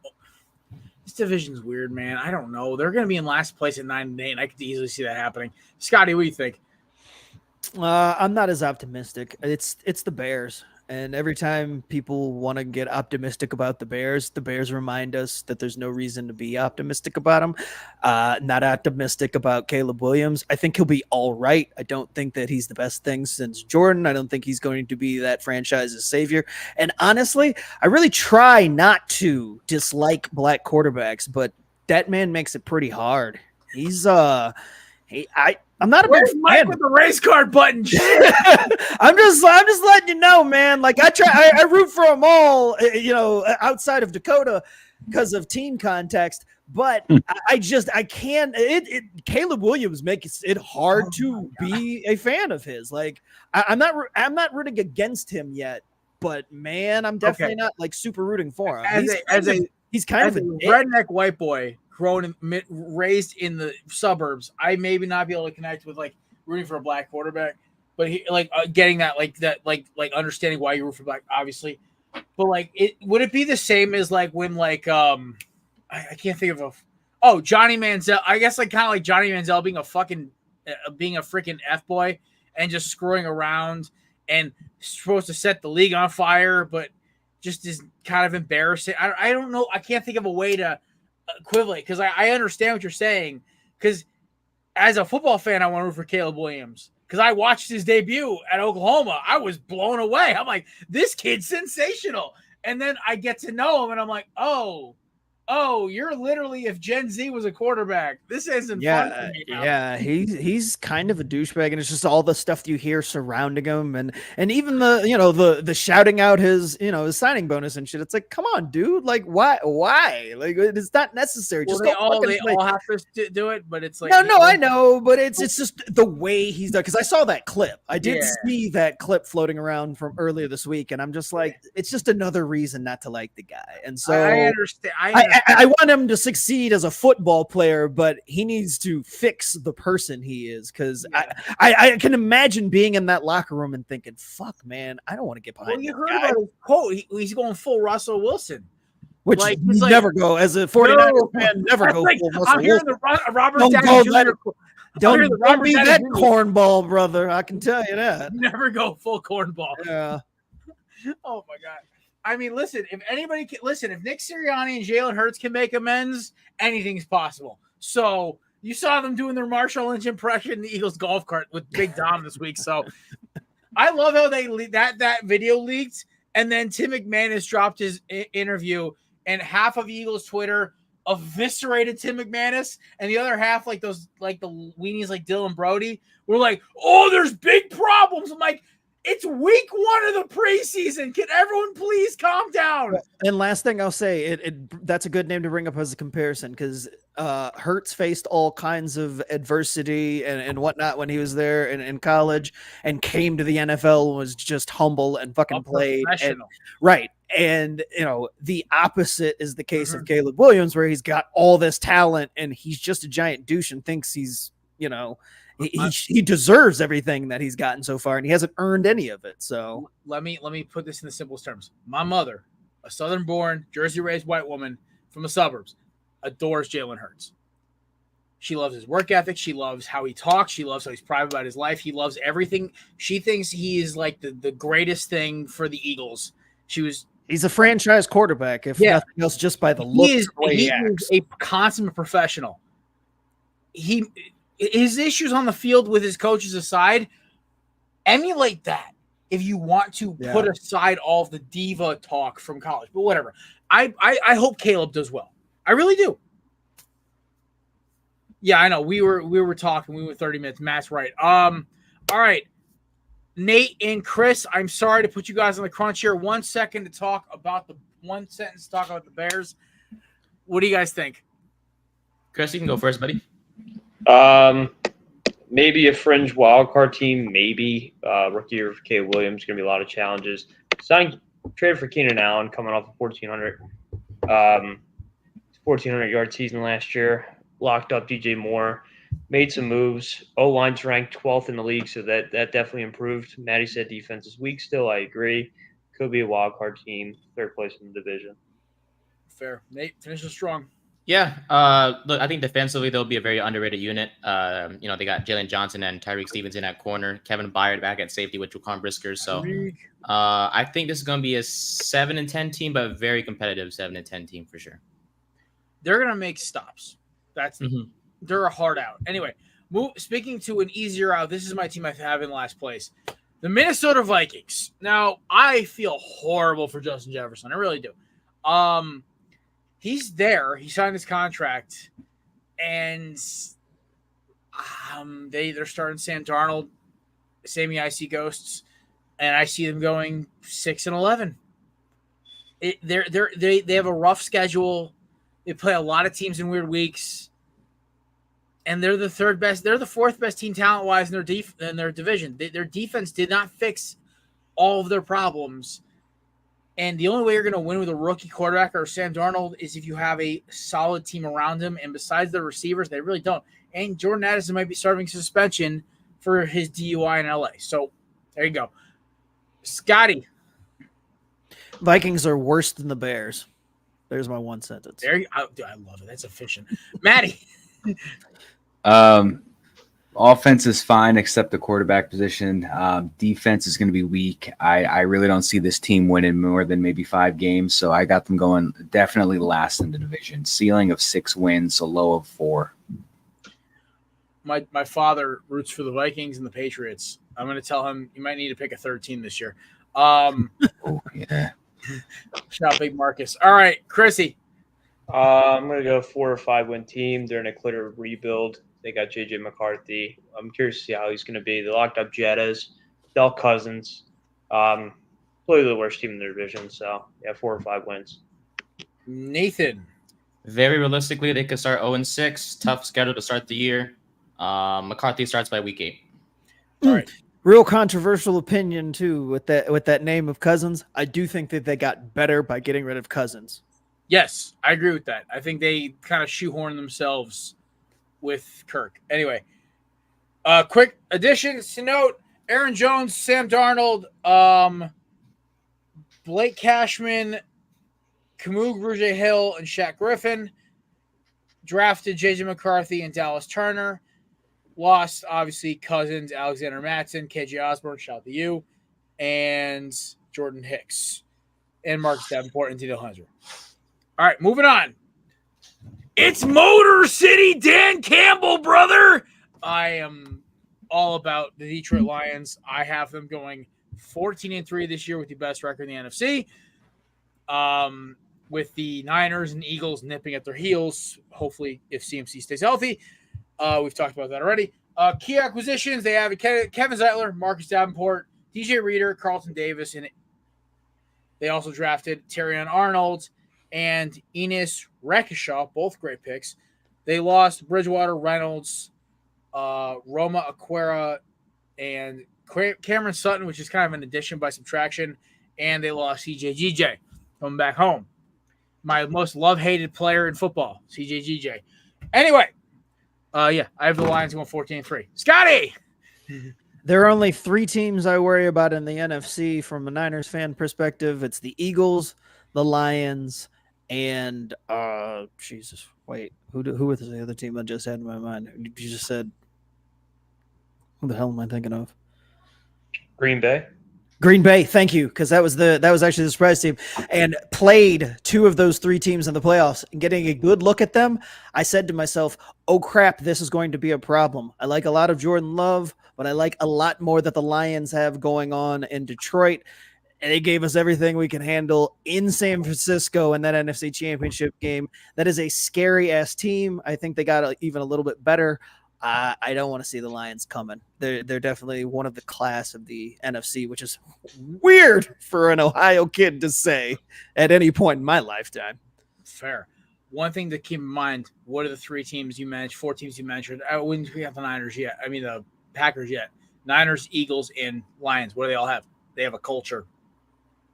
division's weird, man. I don't know. They're going to be in last place at 9 and 8, and I could easily see that happening. Scotty, what do you think? I'm not as optimistic. It's the Bears. And every time people want to get optimistic about the Bears remind us that there's no reason to be optimistic about them. Not optimistic about Caleb Williams. I think he'll be all right. I don't think that he's the best thing since Jordan. I don't think he's going to be that franchise's savior. And honestly, I really try not to dislike black quarterbacks, but that man makes it pretty hard. He's I'm not a big fan with the race car button. I'm just letting you know, man. Like I root for them all, outside of Dakota because of team context. But I can't. Caleb Williams makes it hard to be a fan of his. Like I'm not rooting against him yet, but man, I'm definitely not like super rooting for him. He's kind of a redneck white boy. Raised in the suburbs, I maybe not be able to connect with like rooting for a black quarterback, but he getting that understanding why you root for black, obviously. But would it be the same as like when I can't think of Johnny Manziel? I guess kind of like Johnny Manziel being a freaking F boy and just screwing around and supposed to set the league on fire, but just is kind of embarrassing. I don't know. I can't think of a way to equivalent because I understand what you're saying, because as a football fan I want to root for Caleb Williams because I watched his debut at Oklahoma. I was blown away. I'm like, this kid's sensational, and then I get to know him and I'm like, oh, you're literally if Gen Z was a quarterback. This isn't fun for me now. Yeah, he's kind of a douchebag, and it's just all the stuff you hear surrounding him, and even the shouting out his his signing bonus and shit. It's like, come on, dude, like why? Like it's not necessary. Well, just they all have to do it, but it's like no, I know, but it's just the way he's done. Because I saw that clip. I did see that clip floating around from earlier this week, and I'm just like, it's just another reason not to like the guy. And so I understand. I want him to succeed as a football player, but he needs to fix the person he is, because I can imagine being in that locker room and thinking, fuck, man, I don't want to get behind you this heard guy. about his quote. He's going full Russell Wilson. Which never go, as a 49ers fan, never go full Russell I'm hearing Wilson. the Robert Don't Downey go Jr. that- Don't be that Jr. cornball, brother. I can tell you that. Never go full cornball. Yeah. Oh my god. I mean, listen. If anybody can listen, if Nick Sirianni and Jalen Hurts can make amends, anything's possible. So you saw them doing their Marshall Lynch impression in the Eagles golf cart with Big Dom this week. So I love how they that video leaked, and then Tim McManus dropped his interview, and half of Eagles Twitter eviscerated Tim McManus, and the other half, like the weenies like Dylan Brody, were like, "Oh, there's big problems." I'm like, it's week 1 of the preseason. Can everyone please calm down? And last thing I'll say, that's a good name to bring up as a comparison, because Hurts faced all kinds of adversity and whatnot when he was there in college, and came to the NFL and was just humble and fucking played. Right. And, the opposite is the case of Caleb Williams, where he's got all this talent and he's just a giant douche and thinks he's, he deserves everything that he's gotten so far, and he hasn't earned any of it. So let me put this in the simplest terms. My mother, a Southern-born, Jersey-raised white woman from the suburbs, adores Jalen Hurts. She loves his work ethic. She loves how he talks. She loves how he's private about his life. He loves everything. She thinks he is like the greatest thing for the Eagles. He's a franchise quarterback, if nothing else, just by the look. He is a consummate professional. His issues on the field with his coaches aside, emulate that if you want to put aside all of the diva talk from college. But whatever. I hope Caleb does well. I really do. Yeah, I know. We were talking. We were 30 minutes. Matt's right. All right. Nate and Chris, I'm sorry to put you guys on the crunch here. 1 second to talk about one sentence talk about the Bears. What do you guys think? Chris, you can go first, buddy. Maybe a fringe wildcard team. Maybe rookie of K. Williams. Going to be a lot of challenges. Traded for Keenan Allen coming off of 1,400 yard season last year. Locked up DJ Moore. Made some moves. O-line's ranked 12th in the league, so that definitely improved. Maddie said defense is weak still. I agree. Could be a wild card team, third place in the division. Fair. Nate, finishes strong. Yeah. Look, I think defensively they'll be a very underrated unit. They got Jalen Johnson and Tyreek Stevenson at corner, Kevin Byard back at safety with Jaquan Brisker. So I think this is going to be a 7-10 team, but a very competitive 7-10 team for sure. They're going to make stops. They're a hard out. Anyway, speaking to an easier out, this is my team I have in last place. The Minnesota Vikings. Now, I feel horrible for Justin Jefferson. I really do. He's there. He signed his contract, and they're starting Sam Darnold. Sammy, I see ghosts, and I see them going 6-11. They have a rough schedule. They play a lot of teams in weird weeks, and they're the third best. They're the fourth best team talent wise in their division. Their defense did not fix all of their problems. And the only way you're going to win with a rookie quarterback or Sam Darnold is if you have a solid team around him. And besides the receivers, they really don't. And Jordan Addison might be serving suspension for his DUI in LA. So there you go. Scotty. Vikings are worse than the Bears. There's my one sentence. There you go. I love it. That's efficient. Maddie. Offense is fine except the quarterback position. Defense is going to be weak. I really don't see this team winning more than maybe 5 games, so I got them going definitely last in the division. Ceiling of 6 wins, so low of 4. My father roots for the Vikings and the Patriots. I'm going to tell him you might need to pick a third team this year. Oh, yeah. Shout out Big Marcus. All right, Chrissy. I'm going to go 4 or 5 win team. They're in a clear rebuild. They got J.J. McCarthy. I'm curious to see how he's going to be. They locked up Jettas, Del Cousins. Probably the worst team in the division. So, 4 or 5 wins. Nathan. Very realistically, they could start 0-6. Tough schedule to start the year. McCarthy starts by week 8. All right. Real controversial opinion too with that name of Cousins. I do think that they got better by getting rid of Cousins. Yes, I agree with that. I think they kind of shoehorn themselves with Kirk. Anyway, quick additions to note: Aaron Jones, Sam Darnold, Blake Cashman, Kamu Grugier-Hill, and Shaq Griffin. Drafted J.J. McCarthy and Dallas Turner. Lost, obviously, Cousins, Alexander Mattson, KJ Osborne, shout out to you, and Jordan Hicks, and Marcus Davenport and Tito Hunter. All right, moving on. It's Motor City Dan Campbell, brother. I am all about the Detroit Lions. I have them going 14-3 this year with the best record in the NFC. With the Niners and Eagles nipping at their heels, hopefully if CMC stays healthy. We've talked about that already. Key acquisitions, they have Kevin Zeitler, Marcus Davenport, DJ Reader, Carlton Davis, and they also drafted Terrion Arnold and Enos Rekeshaw, both great picks. They lost Bridgewater, Reynolds, Roma Aquera, and Cameron Sutton, which is kind of an addition by subtraction, and they lost CJGJ coming back home. My most love-hated player in football, CJGJ. Anyway, I have the Lions going 14-3. Scotty! There are only 3 teams I worry about in the NFC from a Niners fan perspective. It's the Eagles, the Lions, and Jesus, wait, who was the other team I just had in my mind? You just said, who the hell am I thinking of? Green Bay. Green Bay, thank you, because that was actually the surprise team, and played 2 of those 3 teams in the playoffs. And getting a good look at them, I said to myself, "Oh crap, this is going to be a problem." I like a lot of Jordan Love, but I like a lot more that the Lions have going on in Detroit. And they gave us everything we can handle in San Francisco in that NFC Championship game. That is a scary ass team. I think they got even a little bit better I don't want to see the Lions coming. They're definitely one of the class of the NFC, which is weird for an Ohio kid to say at any point in my lifetime. Fair. One thing to keep in mind: what are the 4 teams you mentioned? I wouldn't forget the Niners yet. I mean the Packers yet. Niners, Eagles, and Lions. What do they all have? They have a culture.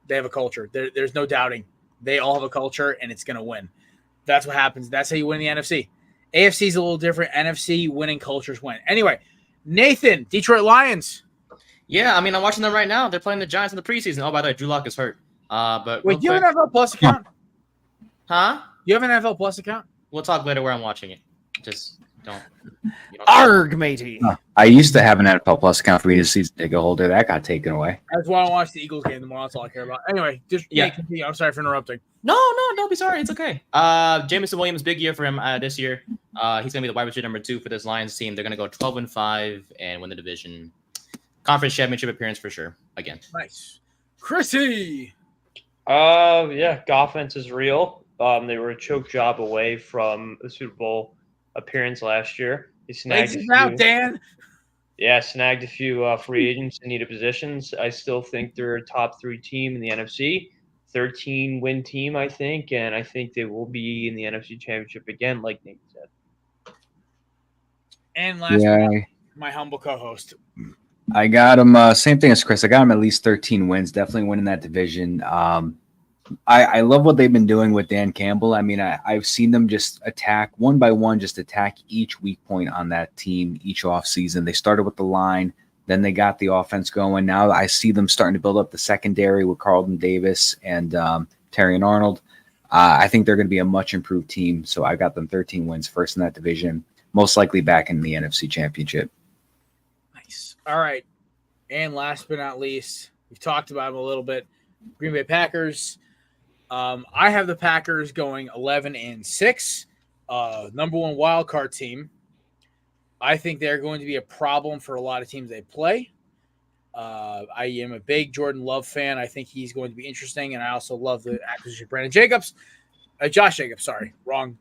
There's no doubting. They all have a culture, and it's going to win. That's what happens. That's how you win the NFC. AFC is a little different. NFC winning cultures win. Anyway, Nathan, Detroit Lions. Yeah, I mean, I'm watching them right now. They're playing the Giants in the preseason. Oh, by the way, Drew Lock is hurt. But Wait, do you have an NFL Plus account? Huh? You have an NFL Plus account? We'll talk later where I'm watching it. Just don't. Arg, matey. I used to have an NFL Plus account for me to season ticket holder. That got taken away. That's why I watch the Eagles game tomorrow. That's all I care about. Anyway, continue. I'm sorry for interrupting. No, don't be sorry. It's okay. Jameson Williams, big year for him this year. He's gonna be the wide receiver number 2 for this Lions team. They're gonna go 12-5 and win the division. Conference championship appearance for sure. Again. Nice. Chrissy. Yeah, offense is real. They were a choke job away from a Super Bowl appearance last year. They snagged Dan. Yeah, snagged a few free agents in needed positions. I still think they're a top 3 team in the NFC, 13-win team, I think, and I think they will be in the NFC Championship again, like Nate said. And last my humble co-host. I got him. Same thing as Chris. I got him at least 13 wins. Definitely winning that division. I love what they've been doing with Dan Campbell. I mean, I've seen them just attack one by one, just attack each weak point on that team each offseason. They started with the line, then they got the offense going. Now I see them starting to build up the secondary with Carlton Davis and Terry and Arnold. I think they're going to be a much improved team. So I got them 13 wins, first in that division, most likely back in the NFC Championship. Nice. All right. And last but not least, we've talked about them a little bit. Green Bay Packers. I have the Packers going 11-6, number 1 wild card team. I think they're going to be a problem for a lot of teams they play. I am a big Jordan Love fan. I think he's going to be interesting, and I also love the acquisition of Josh Jacobs. Sorry, wrong.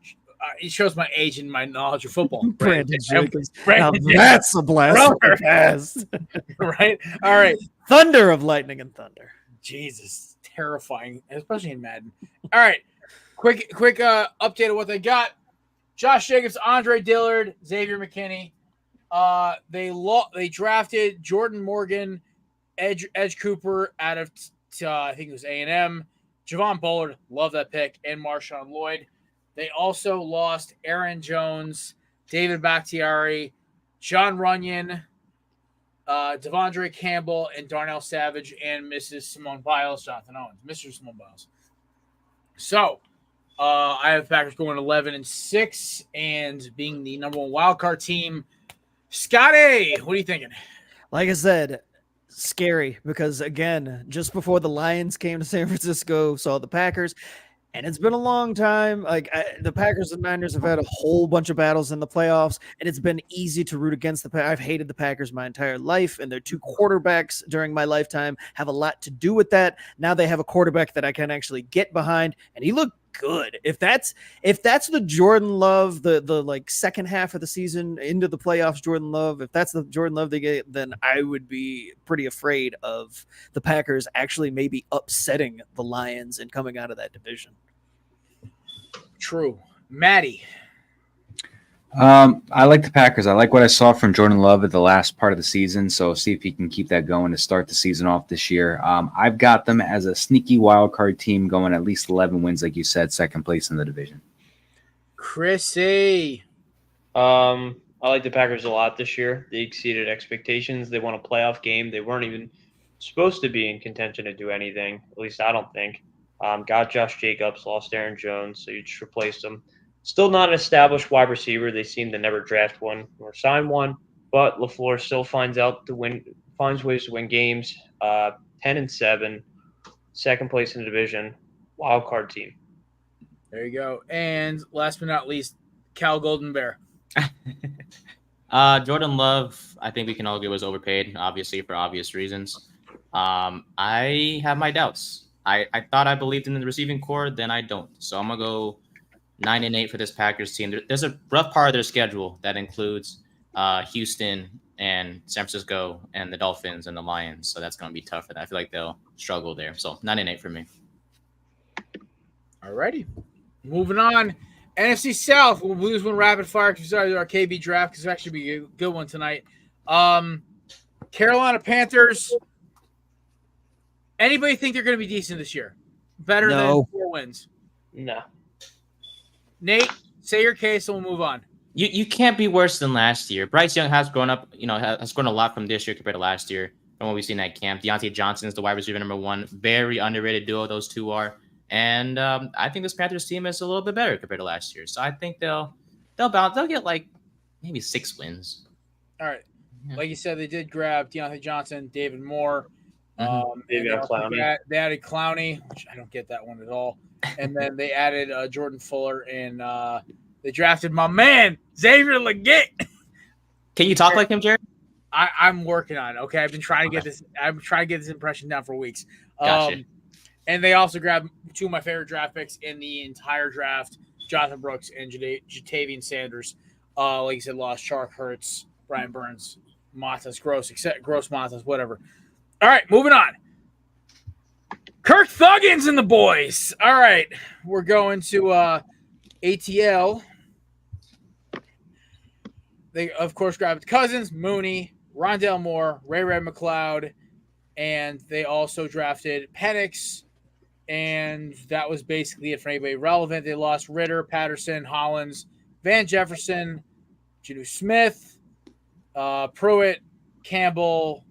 It shows my age and my knowledge of football. Brandon Jacobs. Brandon Now that's a blast from the past. Right? All right. Thunder of lightning and thunder. Jesus. Terrifying, especially in Madden. All right, quick update of what they got. Josh Jacobs, Andre Dillard, Xavier McKinney. They drafted Jordan Morgan, Edge Cooper out of I think it was A&M. Javon Bullard, love that pick, and Marshawn Lloyd. They also lost Aaron Jones, David Bakhtiari, John Runyon, Devondre Campbell, and Darnell Savage, and Mrs. Simone Biles, Jonathan Owens, Mr. Simone Biles. So, I have Packers going 11-6 and being the number 1 wild card team. Scotty, what are you thinking? Like I said, scary because, again, just before the Lions came to San Francisco, saw the Packers. And it's been a long time. The Packers and Niners have had a whole bunch of battles in the playoffs, and it's been easy to root against the Packers. I've hated the Packers my entire life, and their 2 quarterbacks during my lifetime have a lot to do with that. Now they have a quarterback that I can actually get behind, and he looked good. If that's the Jordan Love, the like second half of the season into the playoffs, Jordan Love, if that's the Jordan Love they get, then I would be pretty afraid of the Packers actually maybe upsetting the Lions and coming out of that division. True. Maddie. I like the Packers. I like what I saw from Jordan Love at the last part of the season. So see if he can keep that going to start the season off this year. I've got them as a sneaky wild card team going at least 11 wins, like you said, second place in the division. Chrissy. I like the Packers a lot this year. They exceeded expectations. They won a playoff game. They weren't even supposed to be in contention to do anything. At least I don't think. Got Josh Jacobs, lost Aaron Jones, so you just replaced him. Still not an established wide receiver. They seem to never draft one or sign one, but LaFleur still finds ways to win games. 10-7, second place in the division, wild card team. There you go. And last but not least, Cal Golden Bear. Jordan Love, I think we can all agree was overpaid, obviously for obvious reasons. I have my doubts. I thought I believed in the receiving core, then I don't. So I'm gonna go 9-8 for this Packers team. There's a rough part of their schedule that includes Houston and San Francisco and the Dolphins and the Lions. So that's going to be tough for that. I feel like they'll struggle there. So 9-8 for me. Alrighty. Moving on. NFC South. We'll lose one rapid fire because our KB draft because it's actually be a good one tonight. Carolina Panthers. Anybody think they're going to be decent this year? Better than 4 wins? No. Nate, say your case and we'll move on. You can't be worse than last year. Bryce Young has grown up, has grown a lot from this year compared to last year from what we've seen at camp. Deontay Johnson is the wide receiver number 1. Very underrated duo, those two are. And I think this Panthers team is a little bit better compared to last year. So I think they'll bounce. They'll get like maybe 6 wins. All right. Yeah. Like you said, they did grab Deontay Johnson, David Moore. They added Clowney, which I don't get that one at all. And then they added Jordan Fuller, and they drafted my man, Xavier Leggett. Can you talk like him, Jared? I'm working on it. Okay, I've been trying to get this. I'm trying to get this impression down for weeks. Gotcha. And they also grabbed 2 of my favorite draft picks in the entire draft: Jonathan Brooks and Jatavian Sanders. Like you said, lost Chark, Hurts, Brian Burns, Matas, Gross, Matas, whatever. All right, moving on. Kirk Thuggins and the boys. All right, we're going to ATL. They, of course, grabbed Cousins, Mooney, Rondale Moore, Ray McLeod, and they also drafted Penix, and that was basically it for anybody relevant. They lost Ritter, Patterson, Hollins, Van Jefferson, Juju Smith, Pruitt, Campbell,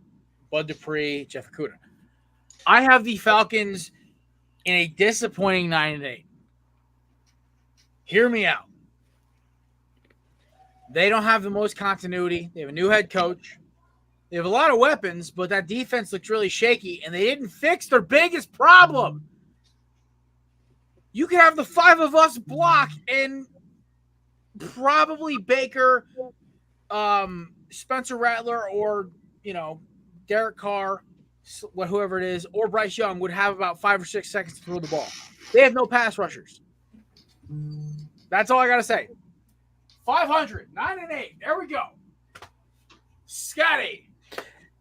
Bud Dupree, Jeff Okudah. I have the Falcons in a disappointing 9-8. Hear me out. They don't have the most continuity. They have a new head coach. They have a lot of weapons, but that defense looks really shaky, and they didn't fix their biggest problem. You could have the 5 of us block and probably Baker, Spencer Rattler, or, Derek Carr, whoever it is, or Bryce Young would have about 5 or 6 seconds to throw the ball. They have no pass rushers. That's all I got to say. 500, 9-8. There we go. Scotty.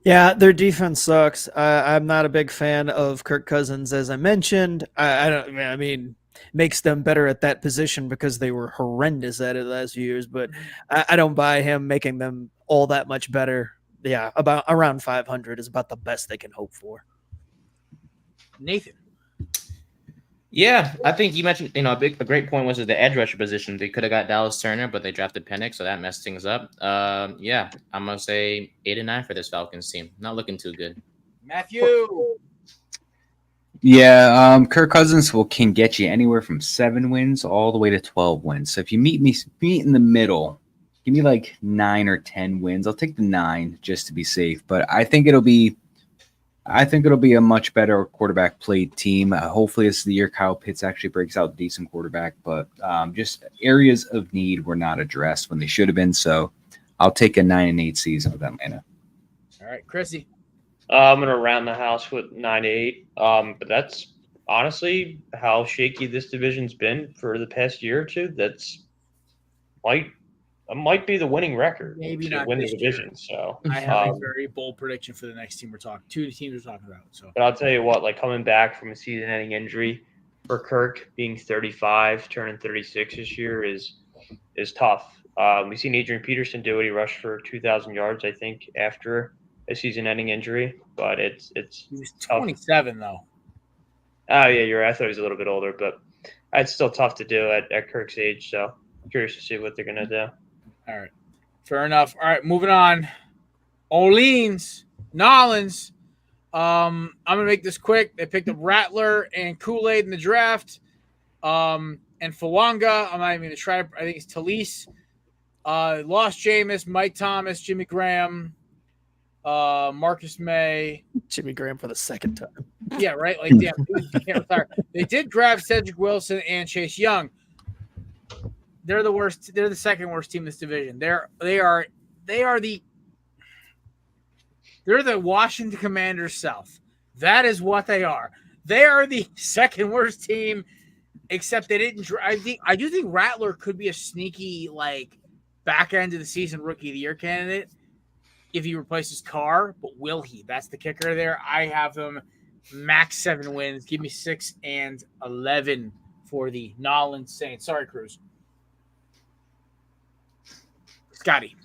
Yeah, their defense sucks. I'm not a big fan of Kirk Cousins, as I mentioned. I mean, makes them better at that position because they were horrendous at it the last few years, but I don't buy him making them all that much better. Yeah, about around 500 is about the best they can hope for. Nathan. Yeah, I think you mentioned, a great point was the edge rusher position. They could have got Dallas Turner, but they drafted Penix, so that messed things up. Yeah, I'm going to say 8-9 for this Falcons team. Not looking too good. Matthew. Yeah, Kirk Cousins can get you anywhere from 7 wins all the way to 12 wins. So if you meet in the middle, give me like 9 or 10 wins. I'll take the 9 just to be safe, but I think it'll be a much better quarterback played team. Hopefully, this is the year Kyle Pitts actually breaks out a decent quarterback, but just areas of need were not addressed when they should have been. So I'll take a 9-8 season with Atlanta. All right, Chrissy. I'm going to round the house with 9-8. But that's honestly how shaky this division's been for the past year or two. That's might be the winning record. Maybe not win the this division. year. So I have a very bold prediction for the next team we're talking. 2 teams we're talking about. So, but I'll tell you what, like coming back from a season-ending injury for Kirk, being 35, turning 36 this year is tough. We've seen Adrian Peterson do it. He rushed for 2,000 yards, I think, after a season-ending injury. But it's he was 27 though. Oh yeah, you're right. I thought he was a little bit older, but it's still tough to do at Kirk's age. So I'm curious to see what they're gonna do. All right. Fair enough. All right, moving on. Nolans. I'm going to make this quick. They picked up Rattler and Kool-Aid in the draft. And Falanga. I'm not even going to try. I think it's Talise. Lost Jameis, Mike Thomas, Jimmy Graham, Marcus May. Jimmy Graham for the second time. Yeah, right? Like, damn, he can't retire. They did grab Cedric Wilson and Chase Young. They're the worst. They're the second worst team in this division. They're the Washington Commanders South. That is what they are. They are the second worst team, except they didn't. I do think Rattler could be a sneaky back end of the season Rookie of the Year candidate if he replaces Carr, but will he? That's the kicker there. I have him max 7 wins. Give me 6-11 for the Nolans Saints. Sorry, Cruz. Scotty.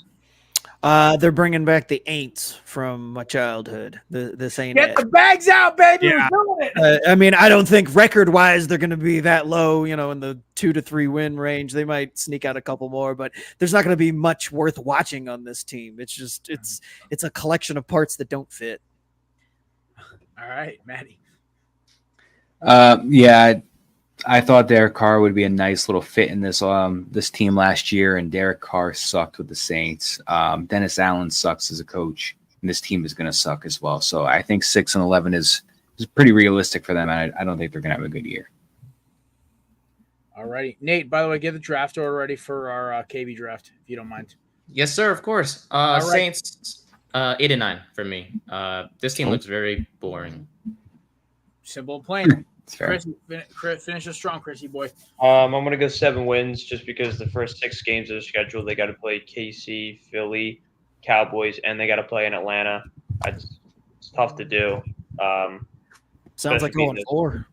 They're bringing back the Aints from my childhood. The Saint. Get the bags out, baby. Yeah. We're doing it. I mean, I don't think record-wise they're going to be that low, in the 2 to 3 win range. They might sneak out a couple more, but there's not going to be much worth watching on this team. It's just it's a collection of parts that don't fit. All right, Maddie. Yeah, I thought Derek Carr would be a nice little fit in this team last year, and Derek Carr sucked with the Saints. Dennis Allen sucks as a coach, and this team is going to suck as well. So I think 6-11 is pretty realistic for them, and I don't think they're going to have a good year. All righty. Nate, by the way, get the draft order ready for our KB draft, if you don't mind. Yes, sir. Of course. right. Saints 8-9 for me. This team looks very boring. Simple and plain. It's fair. Chris, finish us strong, Chrissy boy. I'm going to go 7 wins just because the first 6 games of the schedule, they got to play KC, Philly, Cowboys, and they got to play in Atlanta. It's tough to do. Sounds like going 4.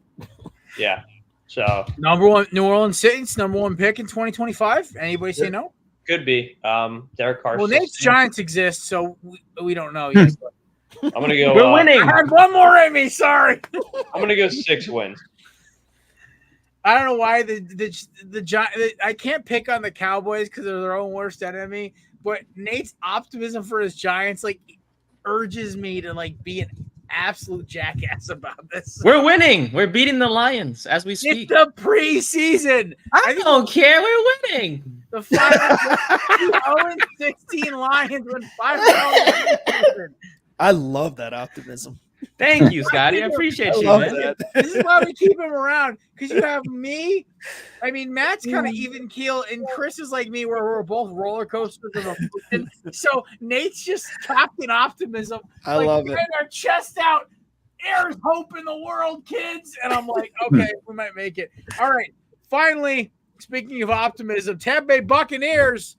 Yeah. So Number 1, New Orleans Saints, number 1 pick in 2025. Anybody say no? could be. Derek Carr. Well, Nate's Giants exist, so we don't know yet. I'm going to go. We're winning. I had one more in me. Sorry. I'm going to go 6 wins. I don't know why the Giants. I can't pick on the Cowboys because they're their own worst enemy. But Nate's optimism for his Giants urges me to be an absolute jackass about this. We're winning. We're beating the Lions as we speak. It's the preseason. I don't care. We're winning. The 5-16 Lions win 5. I love that optimism. Thank you, Scotty. I appreciate you, man. that. This is why we keep him around, because you have me. I mean, Matt's kind of even keel, and Chris is like me, where we're both roller coasters of emotion. So Nate's just Captain Optimism. I love it. Our chest out. There's hope in the world, kids. And I'm like, okay, we might make it. All right. Finally, speaking of optimism, Tampa Bay Buccaneers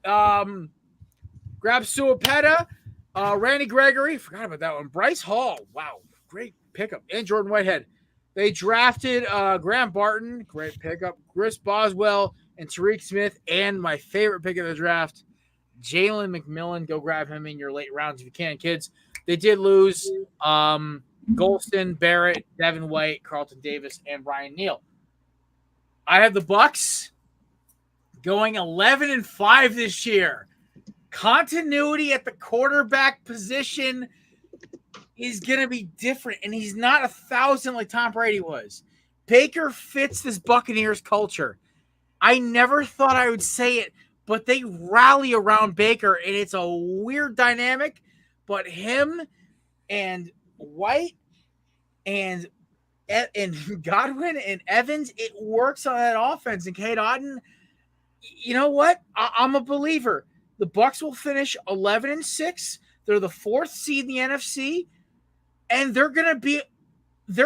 grab Suapeta. Randy Gregory, forgot about that one. Bryce Hall, wow, great pickup. And Jordan Whitehead. They drafted Graham Barton, great pickup. Chris Boswell and Tariq Smith, and my favorite pick of the draft, Jalen McMillan. Go grab him in your late rounds if you can, kids. They did lose Golston, Barrett, Devin White, Carlton Davis, and Ryan Neal. I have the Bucs going 11-5 this year. Continuity at the quarterback position is going to be different, and he's not 1,000 like Tom Brady was. Baker fits this Buccaneers culture. I never thought I would say it, but they rally around Baker, and it's a weird dynamic, but him and White and Godwin and Evans, it works on that offense. And Cade Otton, you know what? I'm a believer. The Bucs will finish 11-6. They're the 4th seed in the NFC, and they're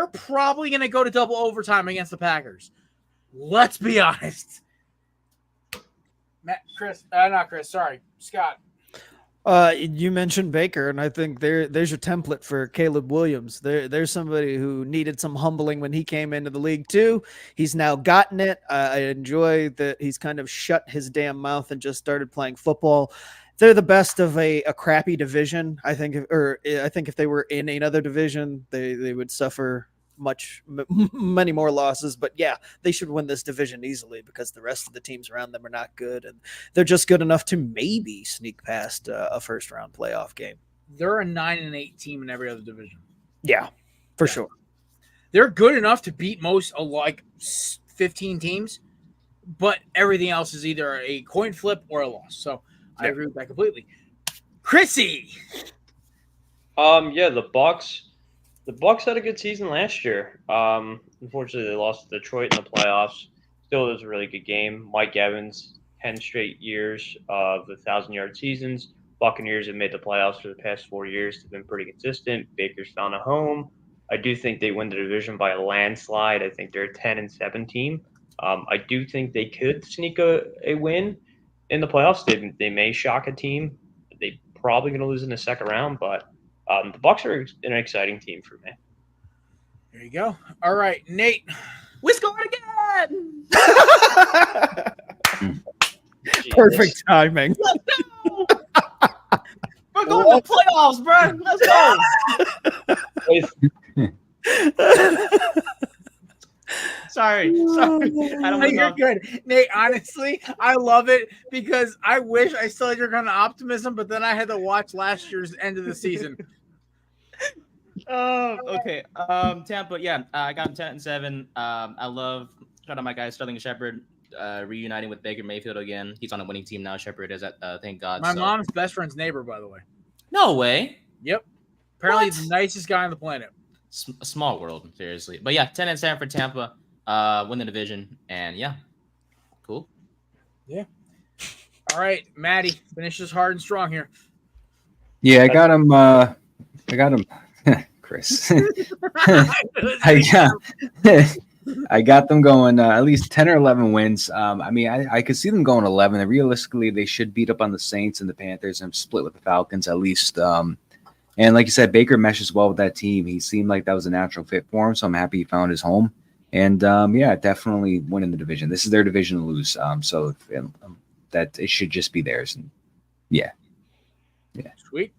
probably going to go to double overtime against the Packers. Let's be honest. Scott. You mentioned Baker, and I think there's your template for Caleb Williams. There's somebody who needed some humbling when he came into the league too. He's now gotten it. I enjoy that he's kind of shut his damn mouth and just started playing football. They're the best of a crappy division. I think if they were in another division, they would suffer many more losses, but yeah, they should win this division easily because the rest of the teams around them are not good, and they're just good enough to maybe sneak past a first round playoff game. They're a 9-8 team in every other division. Yeah, for sure. They're good enough to beat most 15 teams, but everything else is either a coin flip or a loss. So I agree with that completely. Chrissy. Yeah, the Bucs. The Bucs had a good season last year. Unfortunately, they lost to Detroit in the playoffs. Still, it was a really good game. Mike Evans, 10 straight years of the 1,000-yard seasons. Buccaneers have made the playoffs for the past 4 years. They've been pretty consistent. Baker's found a home. I do think they win the division by a landslide. I think they're a 10-7 team. I do think they could sneak a win. in the playoffs. They may shock a team. They probably going to lose in the second round, but the Bucks are an exciting team for me. There you go. All right, Nate. We scored again. Perfect timing. We're going to playoffs, bro. Let's go. Sorry. I don't You're know. good, Nate. Honestly, I love it because I wish I still had your kind of optimism, but then I had to watch last year's end of the season. Okay. Tampa. Yeah, I got them 10-7. I love shout out my guy Sterling Shepard reuniting with Baker Mayfield again. He's on a winning team now. Shepard is at thank God. My mom's best friend's neighbor, by the way. No way. Yep. Apparently, he's the nicest guy on the planet. A small world, seriously. But yeah, 10-7 for Tampa. Win the division, and yeah, cool. Yeah. All right, Maddie, finish this hard and strong here. Yeah, I got him. Chris. I got them going at least 10 or 11 wins. I mean, I could see them going 11. And realistically, they should beat up on the Saints and the Panthers and split with the Falcons at least. And like you said, Baker meshes well with that team. He seemed like that was a natural fit for him, so I'm happy he found his home. And yeah, definitely winning the division. This is their division to lose, so that it should just be theirs. And yeah. Sweet.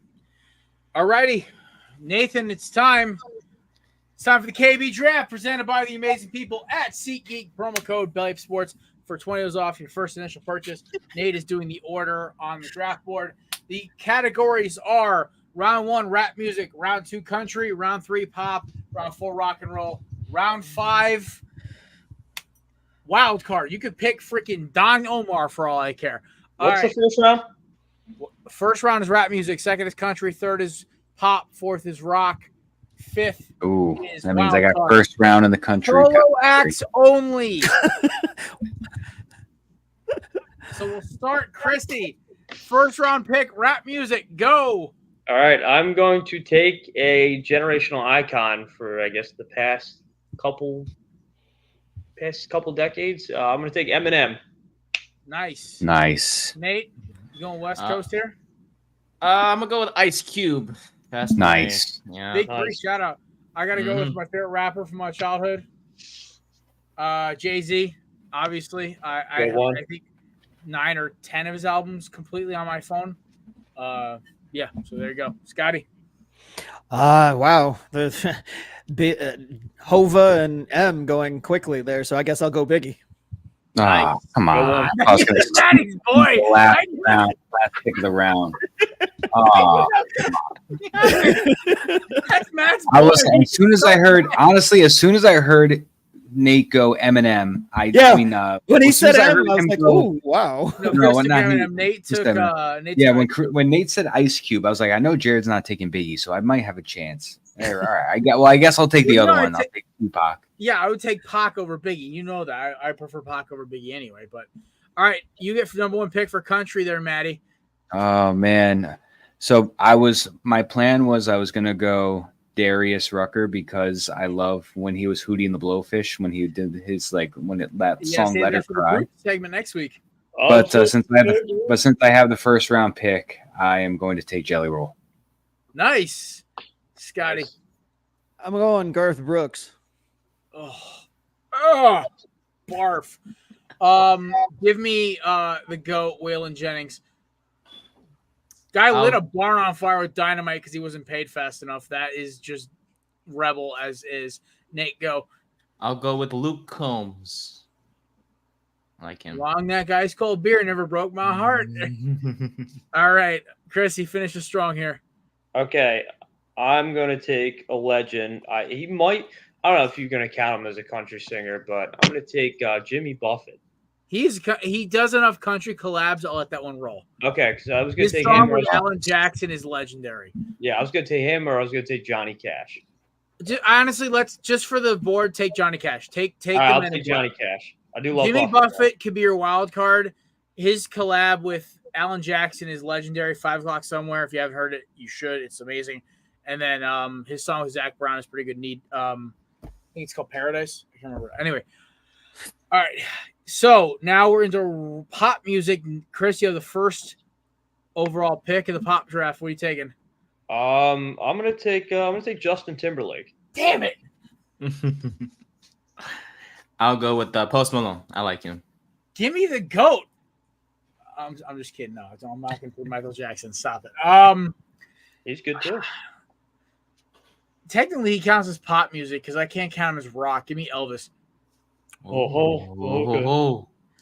All righty, Nathan, it's time. It's time for the KB draft presented by the amazing people at SeatGeek. Promo code Belly Sports for $20 off your first initial purchase. Nate is doing the order on the draft board. The categories are round 1, rap music, round 2, country, round 3, pop, round 4, rock and roll, round 5, wild card. You could pick freaking Don Omar for all I care. What's the first round? First round is rap music. Second is country. Third is pop. Fourth is rock. Fifth. Ooh, is that means I got card. first round in the country. Solo acts only. So we'll start, Christy. First round pick, rap music. Go. All right, I'm going to take a generational icon for, I guess, the past couple decades. I'm going to take Eminem. Nice. Nate, you going West Coast here? I'm gonna go with Ice Cube. That's Nice. Yeah. Big three shout out. I got to go with my favorite rapper from my childhood. Jay-Z, obviously. I think 9 or 10 of his albums completely on my phone. Yeah, so there you go. Scotty. Wow. Hova and M going quickly there, so I guess I'll go Biggie. Oh, come on. I was gonna Scotty's boy. last pick of the round. Oh, That's Matt's I boy. was as soon as I heard Nate go Eminem, when he said I M, heard I was him like, go- oh, wow. No, when not he- Nate just took Eminem. Nate when Nate said Ice Cube, I was like, I know Jared's not taking Biggie, so I might have a chance. All right, I guess I'll take the other one. I'll take Tupac. Yeah, I would take Pac over Biggie. You know that. I prefer Pac over Biggie anyway. But all right, you get number 1 pick for country there, Maddie. Oh man. So my plan was I was gonna go Darius Rucker because I love when he was Hootie and the Blowfish when he did his song save Let Her that for the Cry. Brew segment next week. But since I have the first round pick, I am going to take Jelly Roll. Nice, Scotty. I'm going Garth Brooks. Oh, barf. Give me the GOAT, Waylon Jennings. Guy lit a barn on fire with dynamite because he wasn't paid fast enough. That is just rebel as is. Nate, go. I'll go with Luke Combs. I like him. Long that guy's cold beer never broke my heart. All right, Chrissy, finish us strong here. Okay, I'm going to take a legend. I don't know if you're going to count him as a country singer, but I'm going to take Jimmy Buffett. He does enough country collabs. I'll let that one roll. Okay, because I was going His to take song him. with Alan Jackson is legendary. Yeah, I was going to take him, or I was going to take Johnny Cash. Honestly, let's just for the board take Johnny Cash. Take. All right, I'll take Johnny Cash. I do love Jimmy Buffett. Buffett could be your wild card. His collab with Alan Jackson is legendary. 5 o'clock somewhere. If you haven't heard it, you should. It's amazing. And then his song with Zach Brown is pretty good. I think it's called Paradise. I can't remember. Anyway, all right. So now we're into pop music. Chris, you have the first overall pick in the pop draft. What are you taking? I'm gonna take Justin Timberlake. Damn it! I'll go with Post Malone. I like him. Give me the GOAT. I'm just kidding. No, I'm not going to put Michael Jackson. Stop it. He's good too. Technically, he counts as pop music because I can't count him as rock. Give me Elvis.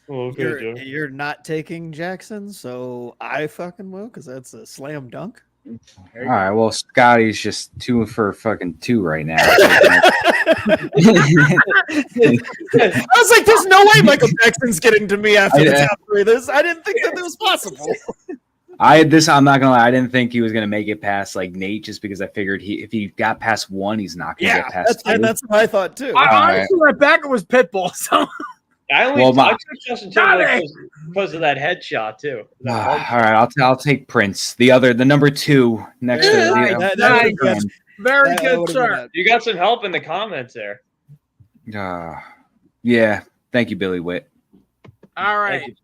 Okay. You're not taking Jackson, so I fucking will because that's a slam dunk. All right. Well, Scotty's just 2 for fucking 2 right now. I was like, "There's no way Michael Jackson's getting to me after the top 3 of this." I didn't think that was possible. I'm not gonna lie. I didn't think he was gonna make it past like Nate, just because I figured if he got past 1, he's not gonna get past 2. That's what I thought too. I honestly went back. It was Pitbull. So I took Justin Timberlake because of that headshot too. All right, I'll take Prince. The number 2 next to nice. Very good, sir. You got some help in the comments there. Yeah. Thank you, Billy Witt. All right.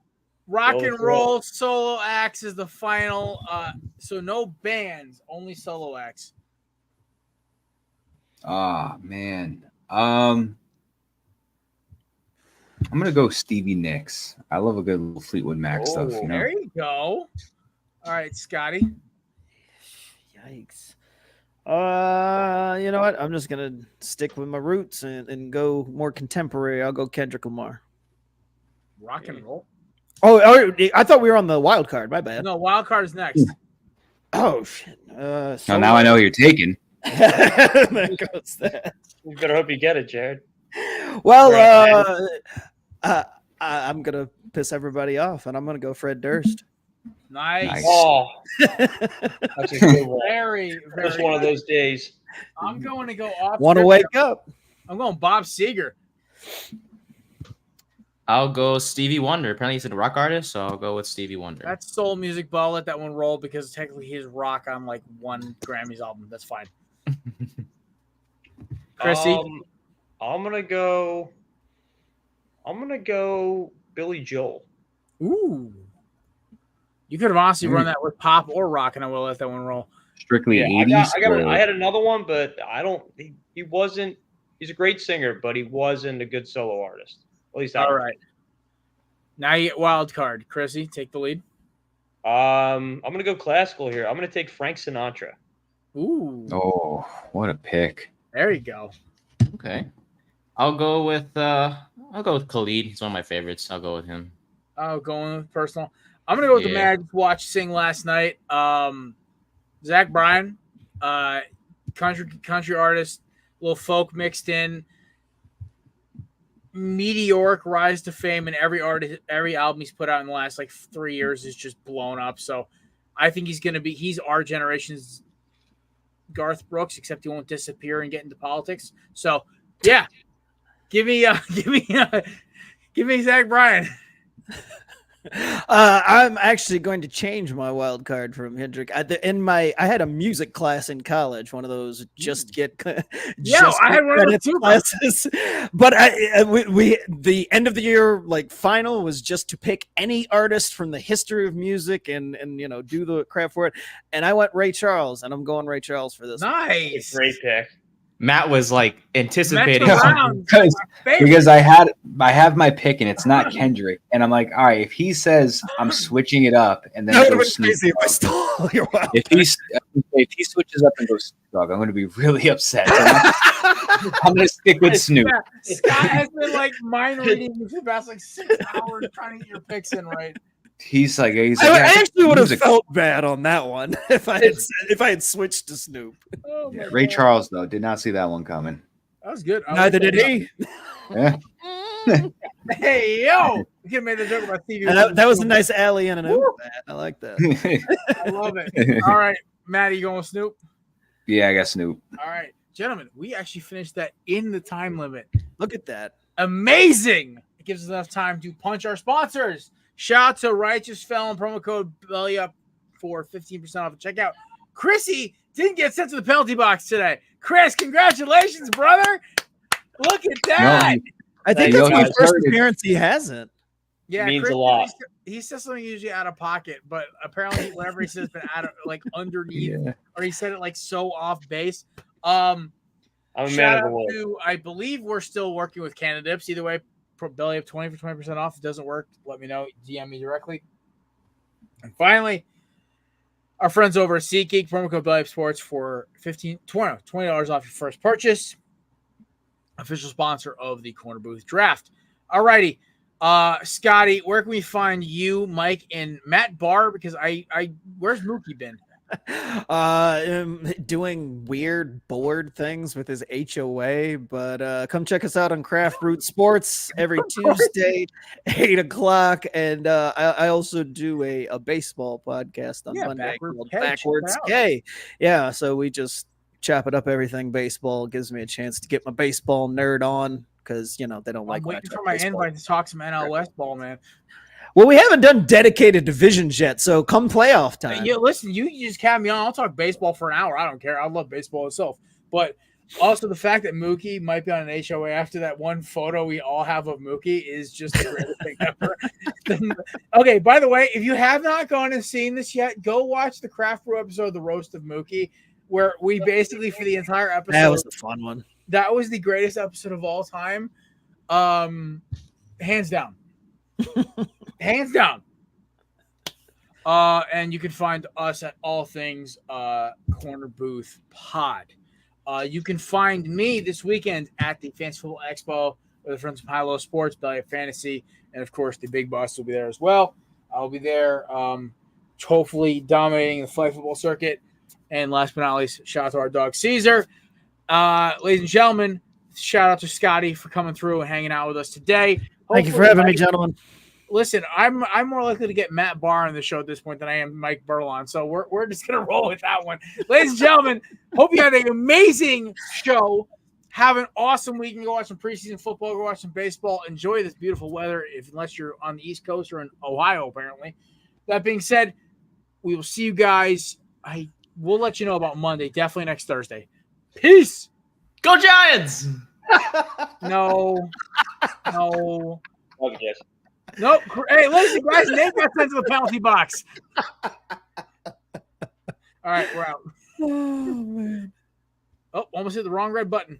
Rock and roll solo acts is the final. So no bands, only solo acts. Oh man. I'm gonna go Stevie Nicks. I love a good little Fleetwood Mac stuff. You know? There you go. All right, Scotty. Yikes. You know what? I'm just gonna stick with my roots and go more contemporary. I'll go Kendrick Lamar. Rock and roll. Oh, I thought we were on the wild card. My bad. No, wild card is next. Oh shit. So now I know who you're taking. There goes that. You better hope you get it, Jared. Well, I'm gonna piss everybody off, and I'm gonna go Fred Durst. Nice. Oh, that's a good one. Very Just one of those days. I'm going to go off. Want to wake up? I'm going Bob Seger. I'll go Stevie Wonder. Apparently he's a rock artist, so I'll go with Stevie Wonder. That's soul music, but I'll let that one roll because technically he's rock on like one Grammys album. That's fine. Chrissy? I'm gonna go Billy Joel. Ooh. You could have honestly run that with pop or rock, and I will let that one roll. Strictly 80s. I had another one, but I don't. He wasn't. He's a great singer, but he wasn't a good solo artist. At least all right. Now you get wild card. Chrissy, take the lead. I'm gonna go classical here. I'm gonna take Frank Sinatra. Ooh. Oh, what a pick! There you go. Okay. I'll go with Khalid. He's one of my favorites. I'll go with him. Oh, going with personal. I'm gonna go with the man I just watched sing last night. Zach Bryan, country artist, little folk mixed in. Meteoric rise to fame, and every album he's put out in the last like 3 years is just blown up. So I think he's our generation's Garth Brooks, except he won't disappear and get into politics. So yeah, give me Zach Bryan. I'm actually going to change my wild card from Hendrick. I had a music class in college, one of those I had one of those too classes. But the end of the year like final was just to pick any artist from the history of music and do the crap for it. And I went Ray Charles, and I'm going Ray Charles for this. Nice, great pick. Matt was like anticipating because I have my pick and it's not Kendrick, and I'm like, all right, if he says I'm switching it up and then goes crazy if I stole your wild if he switches up and goes Snoop Dogg, I'm going to be really upset. So I'm going to stick with Snoop. Scott has been like mind reading for the past like 6 hours trying to get your picks in right. He's like I actually would have felt bad on that one if I had switched to Snoop. Oh Ray Charles though did not see that one coming. That was good. Neither did he. Yeah. Hey yo, you could have made the joke about Stevie. That was a nice alley in and out. I like that. I love it. All right, Matt, you going with Snoop? Yeah, I got Snoop. All right, gentlemen, we actually finished that in the time limit. Look at that. Amazing. It gives us enough time to punch our sponsors. Shout out to Righteous Felon, promo code BELLYUP for 15% off at checkout. Chrissy didn't get sent to the penalty box today. Chris, congratulations, brother. Look at that. I think that's my first appearance he hasn't. Yeah, means Chris, a lot. He says something usually out of pocket, but apparently whatever he says has been out of like underneath, or he said it like so off base. I'm a man Shout of the out word. to, I believe we're still working with Canada Dips. Either way, belly up 20 for 20% off. If it doesn't work, let me know. DM me directly. And finally, our friends over at SeatGeek, promo code Belly Up Sports for $20 off your first purchase. Official sponsor of the Corner Booth Draft. All righty. Scotty, where can we find you, Mike, and Matt Barr? Because where's Mookie been? Doing weird board things with his HOA, but come check us out on Craft Root Sports every Tuesday, 8:00. And I also do a baseball podcast on Monday called Backwards K. Yeah, so we just chop it up, everything baseball. Gives me a chance to get my baseball nerd on, because they don't I'm like waiting for my invite to talk some NL West ball, man. Well, we haven't done dedicated divisions yet, so come playoff time. Yeah, listen, you just have me on. I'll talk baseball for an hour. I don't care. I love baseball itself. But also the fact that Mookie might be on an HOA after that one photo we all have of Mookie is just the greatest thing ever. Okay, by the way, if you have not gone and seen this yet, go watch the Craft Brew episode, The Roast of Mookie, where we basically, for the entire episode. That was the fun one. That was the greatest episode of all time. Hands down. Hands down. And you can find us at all things Corner Booth Pod. You can find me this weekend at the Fantasy Football Expo with the friends from High Low Sports, Belly Up Fantasy, and of course the Big Boss will be there as well. I'll be there, hopefully dominating the flag football circuit. And last but not least, shout out to our dog Caesar. Ladies and gentlemen, shout out to Scotty for coming through and hanging out with us today. Thank you for having me, gentlemen. Listen, I'm more likely to get Matt Barr on the show at this point than I am Mike Burlon, so we're just gonna roll with that one. Ladies and gentlemen, hope you had an amazing show. Have an awesome week. Go watch some preseason football. Go watch some baseball. Enjoy this beautiful weather, unless you're on the East Coast or in Ohio, apparently. That being said, we will see you guys. We'll let you know about Monday. Definitely next Thursday. Peace. Go Giants! No. Okay. Nope. Hey, listen, guys. Nate got sent to the penalty box. All right, we're out. Oh, man. Oh, almost hit the wrong red button.